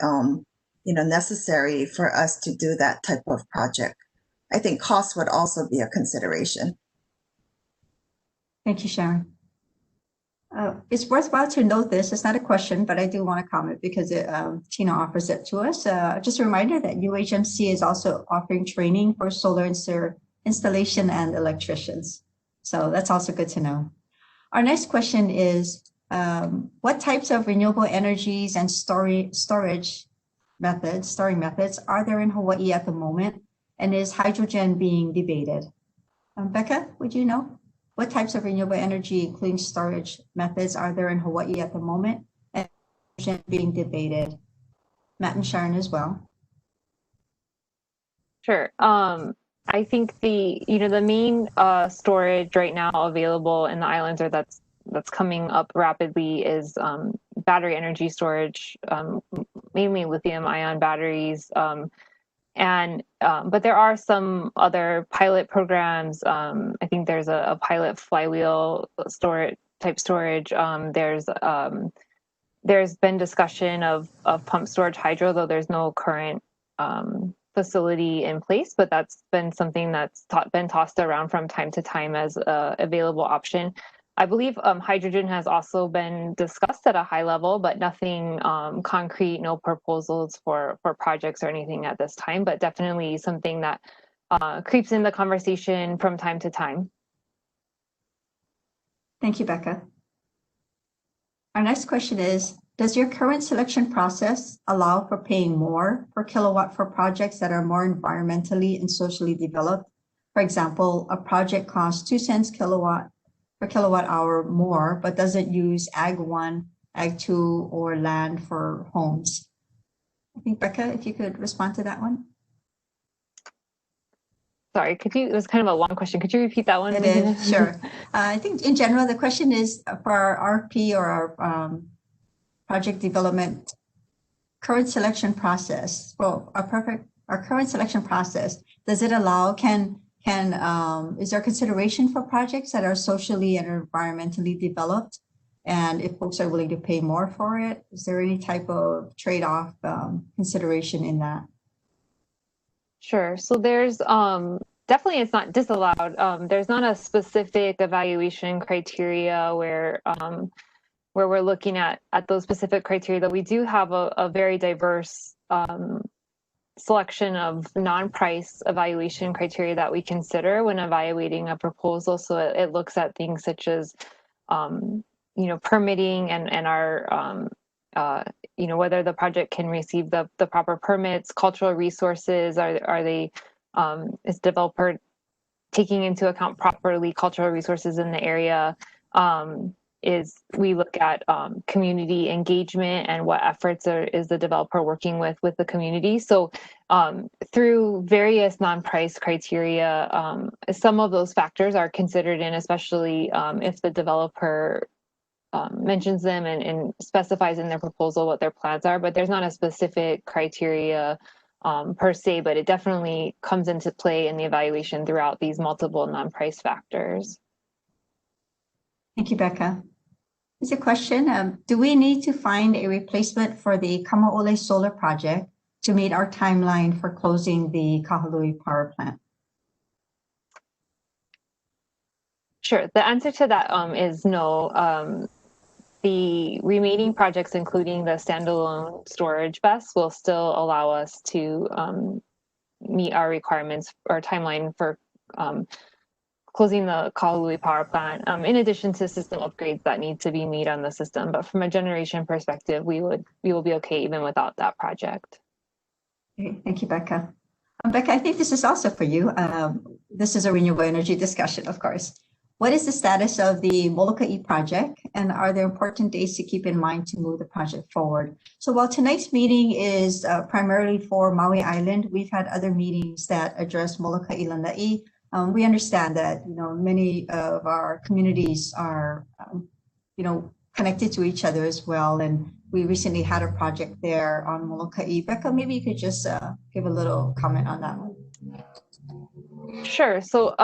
necessary for us to do that type of project. I think cost would also be a consideration. Thank you, Sharon. It's worthwhile to note this. It's not a question, but I do want to comment because Tina offers it to us. Just a reminder that UHMC is also offering training for solar installation and electricians. So that's also good to know. Our next question is, what types of renewable energies and storing methods are there in Hawaii at the moment? And is hydrogen being debated? Becca, would you know? What types of renewable energy, including storage methods, are there in Hawaii at the moment and being debated? Matt and Sharon as well. Sure. I think the main storage right now available in the islands, or that's coming up rapidly, is battery energy storage, mainly lithium-ion batteries. But there are some other pilot programs. I think there's a pilot flywheel storage. There's been discussion of pump storage hydro, though there's no current facility in place, but that's been something that's been tossed around from time to time as a available option. I believe hydrogen has also been discussed at a high level, but nothing concrete, no proposals for projects or anything at this time, but definitely something that creeps in the conversation from time to time. Thank you, Becca. Our next question is, does your current selection process allow for paying more per kilowatt for projects that are more environmentally and socially developed? For example, a project costs 2 cents per kilowatt hour more, but doesn't use Ag 1, Ag 2, or land for homes. I think, Becca, if you could respond to that one. Sorry, it was kind of a long question. Could you repeat that one? It is, sure. I think in general, the question is for our RP or our project development current selection process. Well, our current selection process, does it allow, is there consideration for projects that are socially and environmentally developed? And if folks are willing to pay more for it, is there any type of trade-off consideration in that? Sure. So there's definitely it's not disallowed. There's not a specific evaluation criteria where we're looking at those specific criteria, though we do have a very diverse selection of non-price evaluation criteria that we consider when evaluating a proposal. So it looks at things such as, permitting and our, whether the project can receive the proper permits, cultural resources, are they, is developer taking into account properly cultural resources in the area, is we look at community engagement and what efforts is the developer working with the community. So through various non-price criteria, some of those factors are considered in, especially if the developer mentions them and specifies in their proposal what their plans are, but there's not a specific criteria per se, but it definitely comes into play in the evaluation throughout these multiple non-price factors. Thank you, Becca. Here's a question. Do we need to find a replacement for the Kamaole solar project to meet our timeline for closing the Kahului power plant? Sure. The answer to that is no. The remaining projects, including the standalone storage BESS, will still allow us to meet our requirements or timeline for closing the Kahului power plant, in addition to system upgrades that need to be made on the system. But from a generation perspective, we will be okay even without that project. Okay, thank you, Becca. Becca, I think this is also for you. This is a renewable energy discussion, of course. What is the status of the Molokai project, and are there important dates to keep in mind to move the project forward? So while tonight's meeting is primarily for Maui Island, we've had other meetings that address Molokai Lanai. We understand that many of our communities are connected to each other as well, and we recently had a project there on Molokai. Becca, maybe you could just give a little comment on that one. Sure. So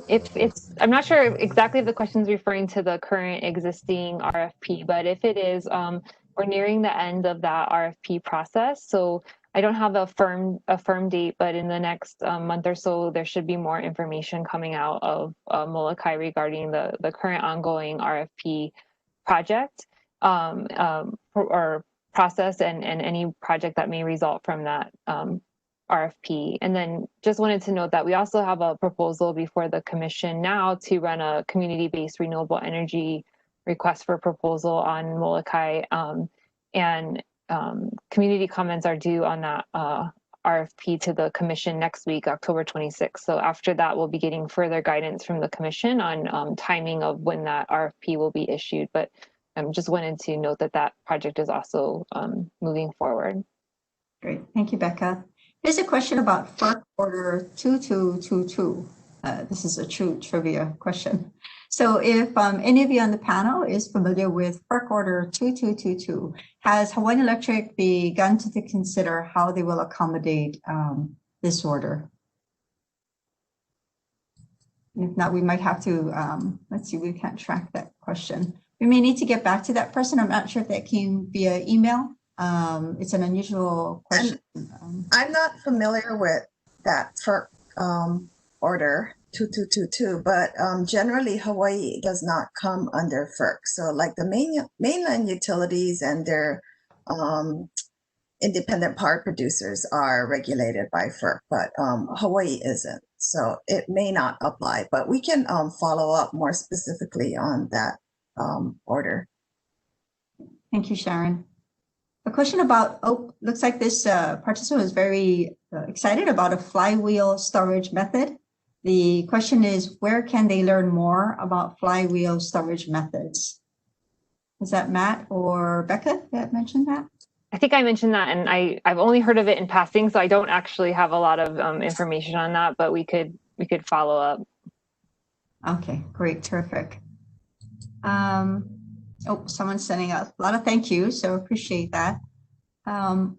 if it's, I'm not sure exactly if the question is referring to the current existing RFP, but if it is, we're nearing the end of that RFP process. So I don't have a firm date, but in the next month or so, there should be more information coming out of Molokai regarding the current ongoing RFP project or process and any project that may result from that RFP. And then just wanted to note that we also have a proposal before the commission now to run a community-based renewable energy request for proposal on Molokai. And community comments are due on that RFP to the commission next week, October 26th. So after that, we'll be getting further guidance from the commission on timing of when that RFP will be issued. But just wanted to note that that project is also moving forward. Great, thank you, Becca. Here's a question about FERC Order 2222. This is a true trivia question. So if any of you on the panel is familiar with FERC Order 2222, has Hawaiian Electric begun to consider how they will accommodate this order? And if not, we might have to, let's see, we can't track that question. We may need to get back to that person. I'm not sure if that came via email. It's an unusual question. I'm not familiar with that FERC order 2222, but generally Hawaii does not come under FERC. So like the mainland utilities and their independent power producers are regulated by FERC, but Hawaii isn't. So it may not apply, but we can follow up more specifically on that order. Thank you, Sharon. A question about, looks like this participant is very excited about a flywheel storage method. The question is, where can they learn more about flywheel storage methods? Is that Matt or Becca that mentioned that? I think I mentioned that, and I've only heard of it in passing, so I don't actually have a lot of information on that, but we could follow up. Okay, great, terrific. Someone's sending out a lot of thank yous, so appreciate that. How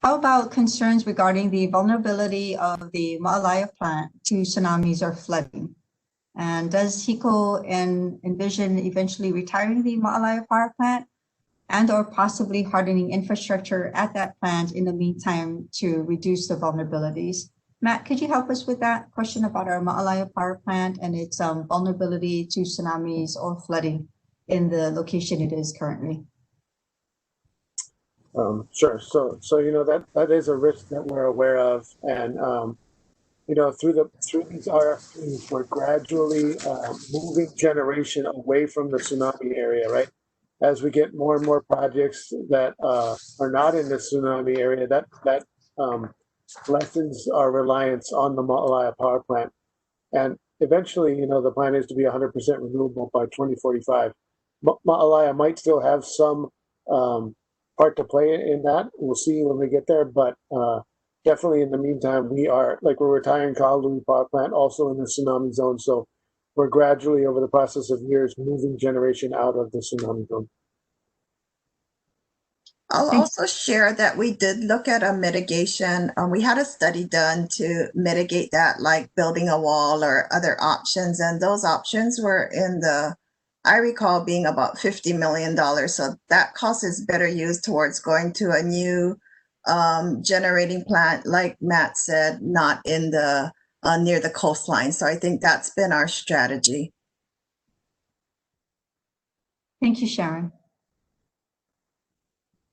about concerns regarding the vulnerability of the Ma'alaia plant to tsunamis or flooding? And does HECO envision eventually retiring the Ma'alaia power plant and or possibly hardening infrastructure at that plant in the meantime to reduce the vulnerabilities? Matt, could you help us with that question about our Ma'alaya power plant and its vulnerability to tsunamis or flooding in the location it is currently? Sure. So that is a risk that we're aware of, and through these RFPs, we're gradually moving generation away from the tsunami area, right? As we get more and more projects that are not in the tsunami area, that lessens our reliance on the Ma'alaya power plant, and eventually, the plan is to be 100% renewable by 2045. Ma'alaya might still have some part to play in that. We'll see when we get there, but definitely in the meantime, we're retiring Kahului power plant, also in the tsunami zone. So we're gradually, over the process of years, moving generation out of the tsunami zone. I'll also share that we did look at a mitigation. We had a study done to mitigate that, like building a wall or other options. And those options were I recall being about $50 million. So that cost is better used towards going to a new generating plant, like Matt said, not in the near the coastline. So I think that's been our strategy. Thank you, Sharon.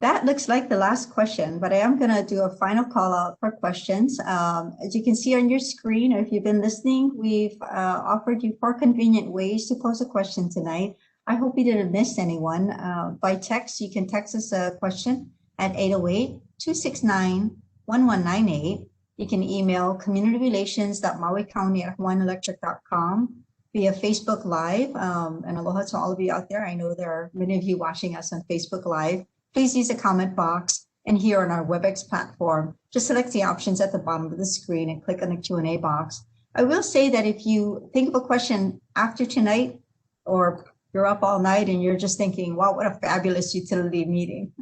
That looks like the last question, but I am going to do a final call out for questions. As you can see on your screen, or if you've been listening, we've offered you 4 convenient ways to pose a question tonight. I hope you didn't miss anyone. By text, you can text us a question at 808-269-1198. You can email communityrelations.mauicounty@hawaiianelectric.com via Facebook Live. And aloha to all of you out there. I know there are many of you watching us on Facebook Live. Please use the comment box, and here on our WebEx platform, just select the options at the bottom of the screen and click on the Q&A box. I will say that if you think of a question after tonight, or you're up all night and you're just thinking, wow, what a fabulous utility meeting,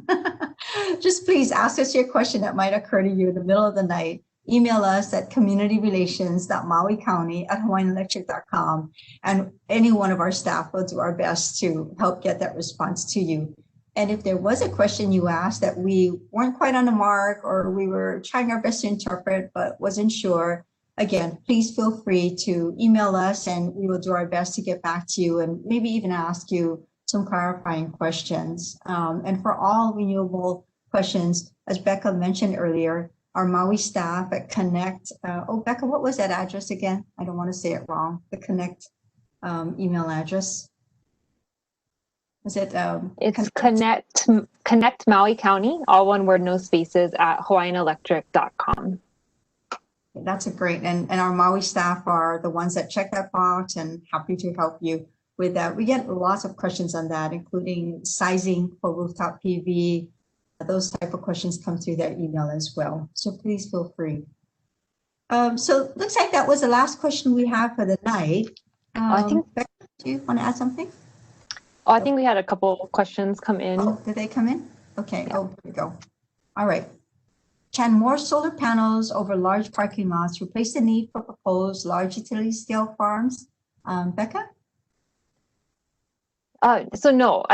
just please ask us your question that might occur to you in the middle of the night. Email us at communityrelations.mauicounty@hawaiianelectric.com, and any one of our staff will do our best to help get that response to you. And if there was a question you asked that we weren't quite on the mark, or we were trying our best to interpret but wasn't sure, again, please feel free to email us and we will do our best to get back to you and maybe even ask you some clarifying questions. And for all renewable questions, as Becca mentioned earlier, our Maui staff at Connect, Becca, what was that address again? I don't want to say it wrong, the Connect email address. Is it? It's Connect Maui County, all one word, no spaces, at hawaiianelectric.com. That's a great, and our Maui staff are the ones that check that box and happy to help you with that. We get lots of questions on that, including sizing for rooftop PV. Those type of questions come through that email as well. So please feel free. So looks like that was the last question we have for the night. I think. Becca, do you want to add something? Oh, I think we had a couple questions come in. Oh, did they come in? Okay. Yeah. Oh, here we go. All right. Can more solar panels over large parking lots replace the need for proposed large utility scale farms? Becca? So no,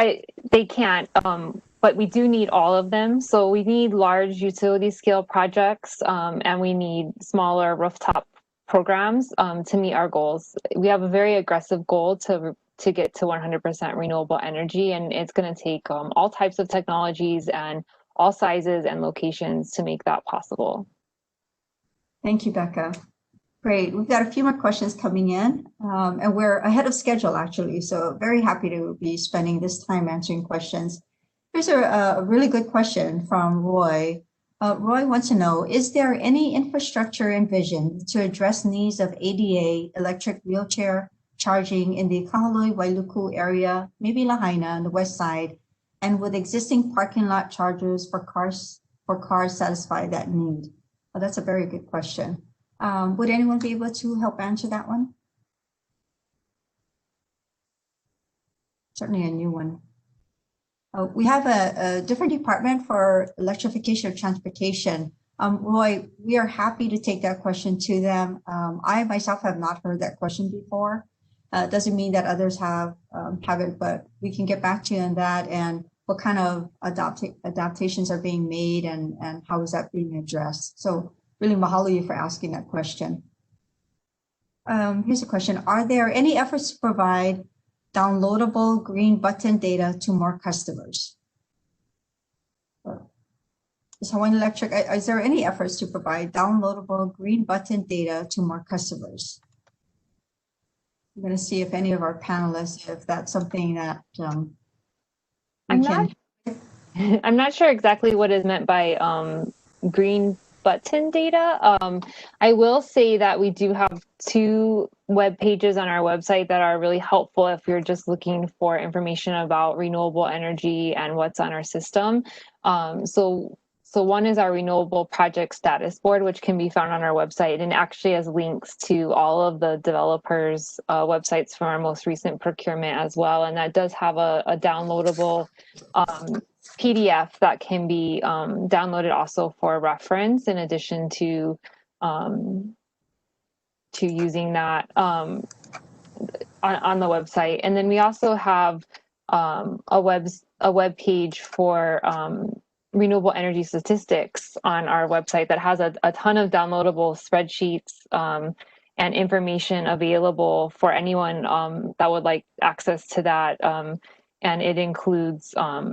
they can't, but we do need all of them. So we need large utility scale projects, and we need smaller rooftop programs to meet our goals. We have a very aggressive goal to get to 100% renewable energy, and it's going to take all types of technologies and all sizes and locations to make that possible. Thank you, Becca. Great. We've got a few more questions coming in, and we're ahead of schedule, actually. So very happy to be spending this time answering questions. Here's a really good question from Roy. Roy wants to know, is there any infrastructure envisioned to address needs of ADA electric wheelchair charging in the Kahului Wailuku area, maybe Lahaina on the west side, and would existing parking lot chargers for cars satisfy that need? Well, that's a very good question. Would anyone be able to help answer that one? Certainly a new one. We have a different department for electrification of transportation. Roy, we are happy to take that question to them. I myself have not heard that question before. Doesn't mean that others haven't, but we can get back to you on that and what kind of adaptations are being made and how is that being addressed. So really mahalo you for asking that question. Here's a question. Are there any efforts to provide downloadable green button data to more customers? Is Hawaiian Electric, is there any efforts to provide downloadable green button data to more customers? I'm going to see if any of our panelists, if that's something that I'm not sure exactly what is meant by green button data. I will say that we do have 2 web pages on our website that are really helpful if you're just looking for information about renewable energy and what's on our system. So one is our renewable project status board, which can be found on our website, and actually has links to all of the developers' websites from our most recent procurement as well. And that does have a downloadable PDF that can be downloaded also for reference, in addition to using that on the website. And then we also have a web page for renewable energy statistics on our website that has a ton of downloadable spreadsheets and information available for anyone that would like access to that. And it includes how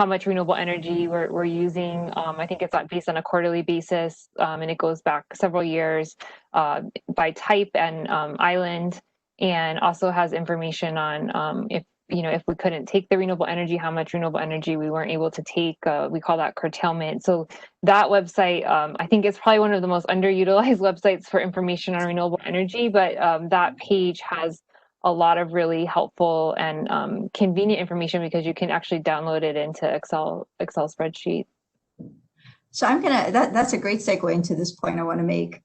much renewable energy we're using. I think it's based on a quarterly basis, and it goes back several years by type and island, and also has information on if we couldn't take the renewable energy, how much renewable energy we weren't able to take. We call that curtailment. So that website, I think it's probably one of the most underutilized websites for information on renewable energy, but that page has a lot of really helpful and convenient information because you can actually download it into Excel spreadsheet. So that's a great segue into this point I want to make.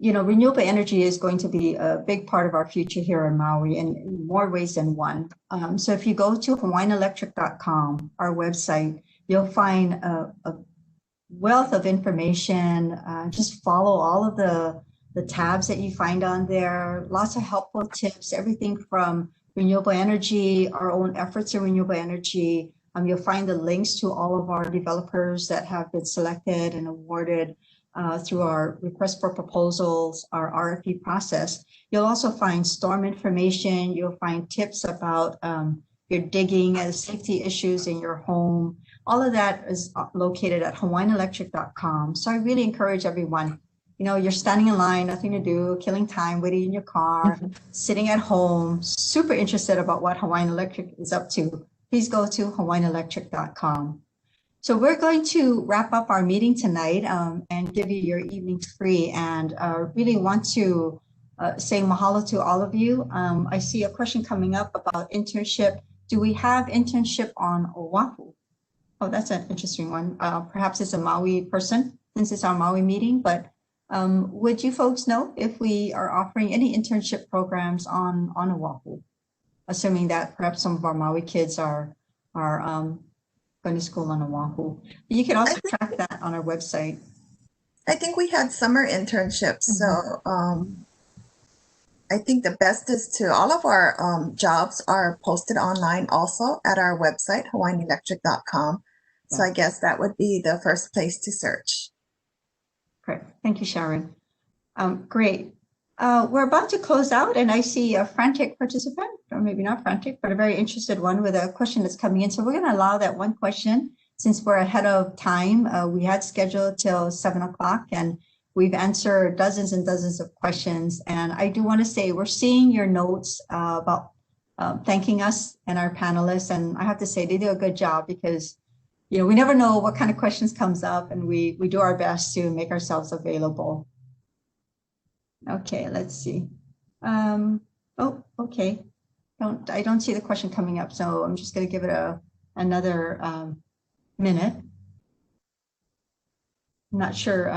Renewable energy is going to be a big part of our future here in Maui in more ways than one. So if you go to hawaiianelectric.com, our website, you'll find a wealth of information. Just follow all of the tabs that you find on there, lots of helpful tips, everything from renewable energy, our own efforts in renewable energy. You'll find the links to all of our developers that have been selected and awarded through our request for proposals, our RFP process. You'll also find storm information. You'll find tips about your digging and safety issues in your home. All of that is located at hawaiianelectric.com. So I really encourage everyone, you're standing in line, nothing to do, killing time, waiting in your car, sitting at home, super interested about what Hawaiian Electric is up to. Please go to hawaiianelectric.com. So we're going to wrap up our meeting tonight and give you your evening free, and really want to say mahalo to all of you. I see a question coming up about internship. Do we have internship on Oahu? Oh, that's an interesting one. Perhaps it's a Maui person since it's our Maui meeting, but would you folks know if we are offering any internship programs on Oahu? Assuming that perhaps some of our Maui kids are going to school on Oahu. You can also track that on our website. I think we had summer internships. So I think the best is to, all of our jobs are posted online also at our website, hawaiianelectric.com. So I guess that would be the first place to search. Great. Thank you, Sharon. Great. We're about to close out, and I see a frantic participant, or maybe not frantic, but a very interested one with a question that's coming in. So we're going to allow that one question since we're ahead of time. We had scheduled till 7 o'clock, and we've answered dozens and dozens of questions. And I do want to say we're seeing your notes about thanking us and our panelists. And I have to say they do a good job because, we never know what kind of questions comes up, and we do our best to make ourselves available. Okay, let's see. Oh, okay. I don't see the question coming up, so I'm just going to give it another minute. I'm not sure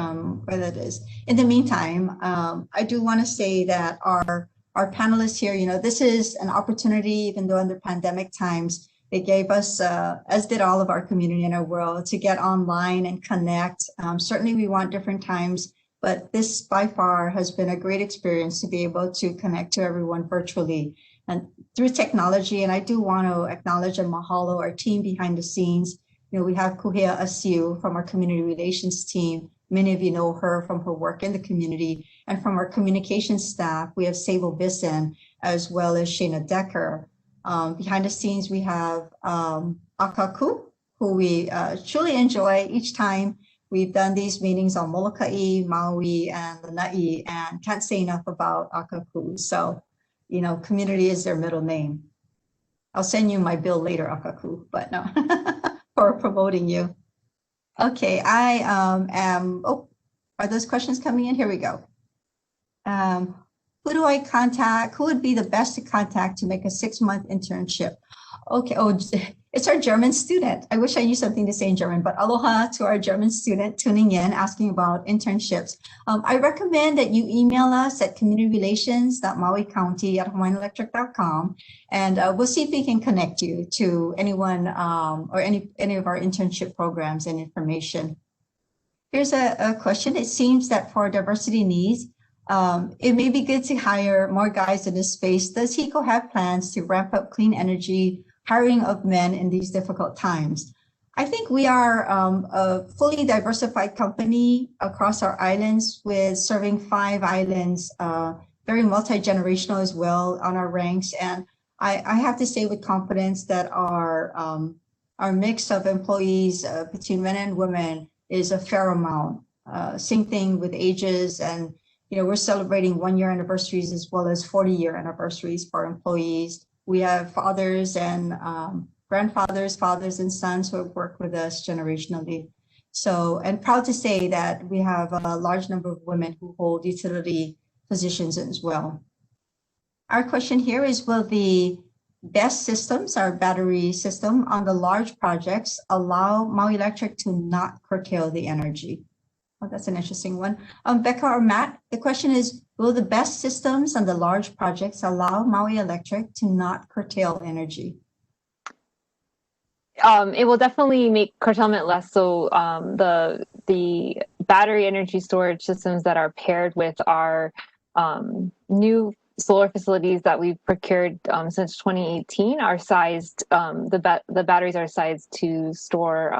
where that is. In the meantime, I do want to say that our panelists here, this is an opportunity, even though under pandemic times, it gave us, as did all of our community in our world, to get online and connect. Certainly we want different times, but this by far has been a great experience to be able to connect to everyone virtually and through technology. And I do want to acknowledge and mahalo our team behind the scenes. We have Kuhea Asiu from our community relations team Many of you know her from her work in the community, and from our communications staff, we have Sable Bisson as well as Shayna Decker. Behind the scenes, we have Akaku, who we truly enjoy each time. We've done these meetings on Molokai, Maui, and Lanai, and can't say enough about Akaku. So, you know, community is their middle name. I'll send you my bill later, Akaku, but no, for promoting you. Okay, I am, oh, are those questions coming in? Here we go. Who do I contact? Who would be the best to contact to make a 6-month internship? Okay, oh, it's our German student. I wish I knew something to say in German, but aloha to our German student tuning in, asking about internships. I recommend that you email us at communityrelations.mauicounty@hawaiianelectric.com, and we'll see if we can connect you to anyone or any of our internship programs and information. Here's a question. It seems that for diversity needs, it may be good to hire more guys in this space. Does HECO have plans to ramp up clean energy hiring of men in these difficult times? I think we are a fully diversified company across our islands, with serving 5 islands, very multi-generational as well on our ranks. And I have to say with confidence that our mix of employees between men and women is a fair amount. Same thing with ages, and you know, we're celebrating 1-year anniversaries as well as 40-year anniversaries for our employees. We have fathers and grandfathers, fathers and sons who have worked with us generationally. So, and proud to say that we have a large number of women who hold utility positions as well. Our question here is, will the BESS systems, our battery system on the large projects, allow Maui Electric to not curtail the energy? Oh, that's an interesting one. Becca or Matt, the question is, will the BESS systems on the large projects allow Maui Electric to not curtail energy? It will definitely make curtailment less. So the battery energy storage systems that are paired with our new solar facilities that we've procured since 2018 are sized, the batteries are sized to store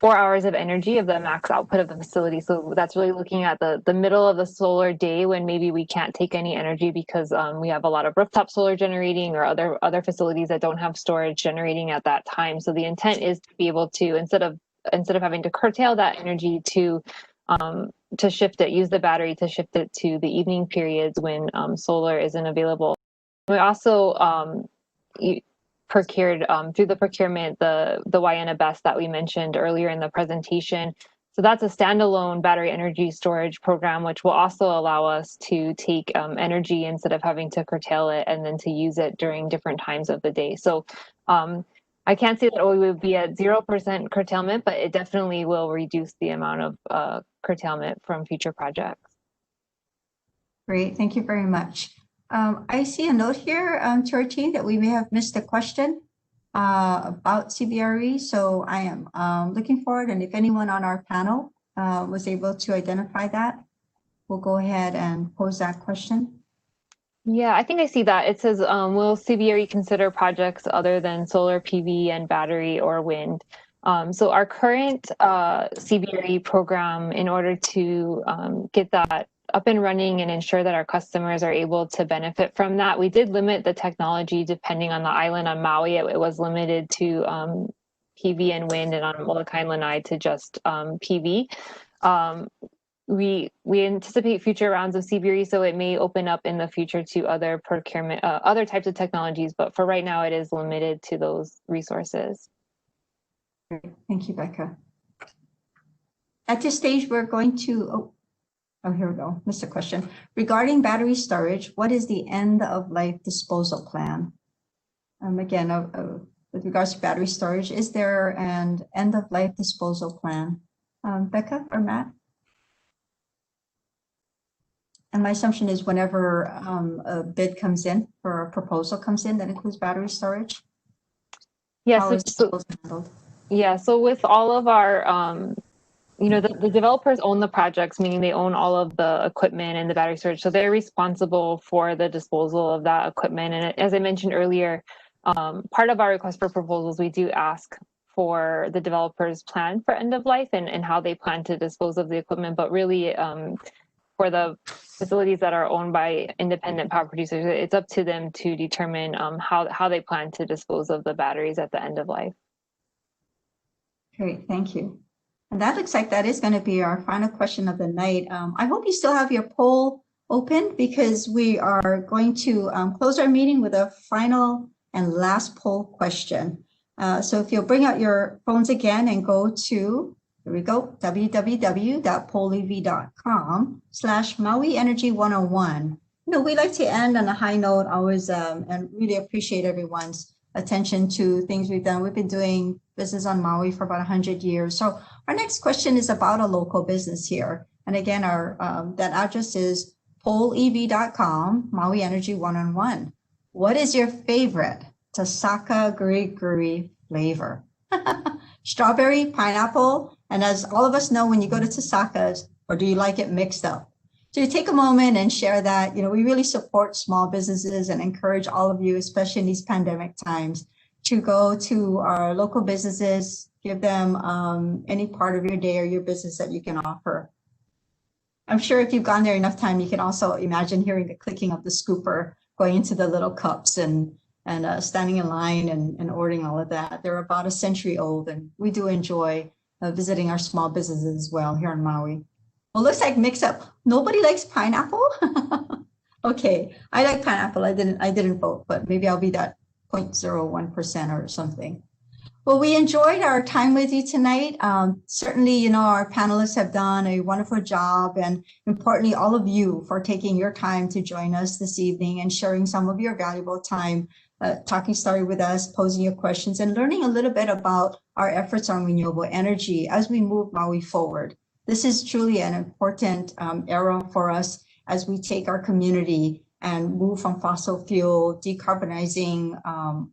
4 hours of energy of the max output of the facility. So that's really looking at the middle of the solar day when maybe we can't take any energy because we have a lot of rooftop solar generating or other facilities that don't have storage generating at that time. So the intent is to be able to, instead of having to curtail that energy, to shift it, use the battery to shift it to the evening periods when solar isn't available. We also procured through the procurement the Waiana BESS that we mentioned earlier in the presentation. So that's a standalone battery energy storage program, which will also allow us to take energy instead of having to curtail it and then to use it during different times of the day. So I can't say that we would be at 0% curtailment, but it definitely will reduce the amount of curtailment from future projects. Great, thank you very much. I see a note here to our team that we may have missed a question about CBRE. So I am looking forward, and if anyone on our panel was able to identify that, we'll go ahead and pose that question. Yeah, I think I see that. It says, will CBRE consider projects other than solar PV and battery or wind? So our current CBRE program, in order to get that up and running and ensure that our customers are able to benefit from that, we did limit the technology depending on the island. On Maui, it was limited to PV and wind, and on Molokai and Lanai to just PV. We anticipate future rounds of CBRE, so it may open up in the future to other procurement, other types of technologies, but for right now it is limited to those resources. Thank you, Becca. At this stage, we're going to, oh, here we go. Missed a question. Regarding battery storage, what is the end of life disposal plan? Again, with regards to battery storage, is there an end of life disposal plan? Becca or Matt? And my assumption is whenever a bid comes in or a proposal comes in that includes battery storage? Yes. Yeah, so with all of our, you know, the developers own the projects, meaning they own all of the equipment and the battery storage. So they're responsible for the disposal of that equipment. And as I mentioned earlier, part of our request for proposals, we do ask for the developer's plan for end of life and how they plan to dispose of the equipment, but really for the facilities that are owned by independent power producers, it's up to them to determine how they plan to dispose of the batteries at the end of life. Great, thank you. And that looks like that is going to be our final question of the night. I hope you still have your poll open because we are going to close our meeting with a final and last poll question. So if you'll bring out your phones again and go to, here we go, www.pollev.com/Maui Energy 101. We like to end on a high note always and really appreciate everyone's attention to things we've done. We've been doing business on Maui for about 100 years. So our next question is about a local business here. And again, our that address is pollev.com, Maui Energy 101. What is your favorite Tasaka Guri flavor? Strawberry, pineapple, and as all of us know, when you go to Tasaka's, or do you like it mixed up? So you take a moment and share that. We really support small businesses and encourage all of you, especially in these pandemic times, to go to our local businesses, give them any part of your day or your business that you can offer. I'm sure if you've gone there enough time, you can also imagine hearing the clicking of the scooper going into the little cups and standing in line and ordering all of that. They're about a century old, and we do enjoy visiting our small businesses as well here in Maui. Well, looks like mix up. Nobody likes pineapple? Okay, I like pineapple. I didn't vote, but maybe I'll be that 0.01% or something. Well, we enjoyed our time with you tonight. Certainly, our panelists have done a wonderful job, and importantly, all of you for taking your time to join us this evening and sharing some of your valuable time talking story with us, posing your questions, and learning a little bit about our efforts on renewable energy as we move Maui forward. This is truly an important era for us as we take our community and move from fossil fuel, decarbonizing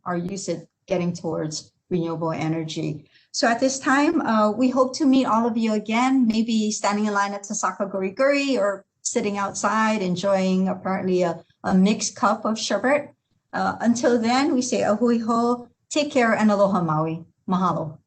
our usage, getting towards renewable energy. So at this time, we hope to meet all of you again, maybe standing in line at Tasaka Guri or sitting outside enjoying apparently a mixed cup of sherbet. Until then, we say ahui ho, take care, and aloha Maui. Mahalo.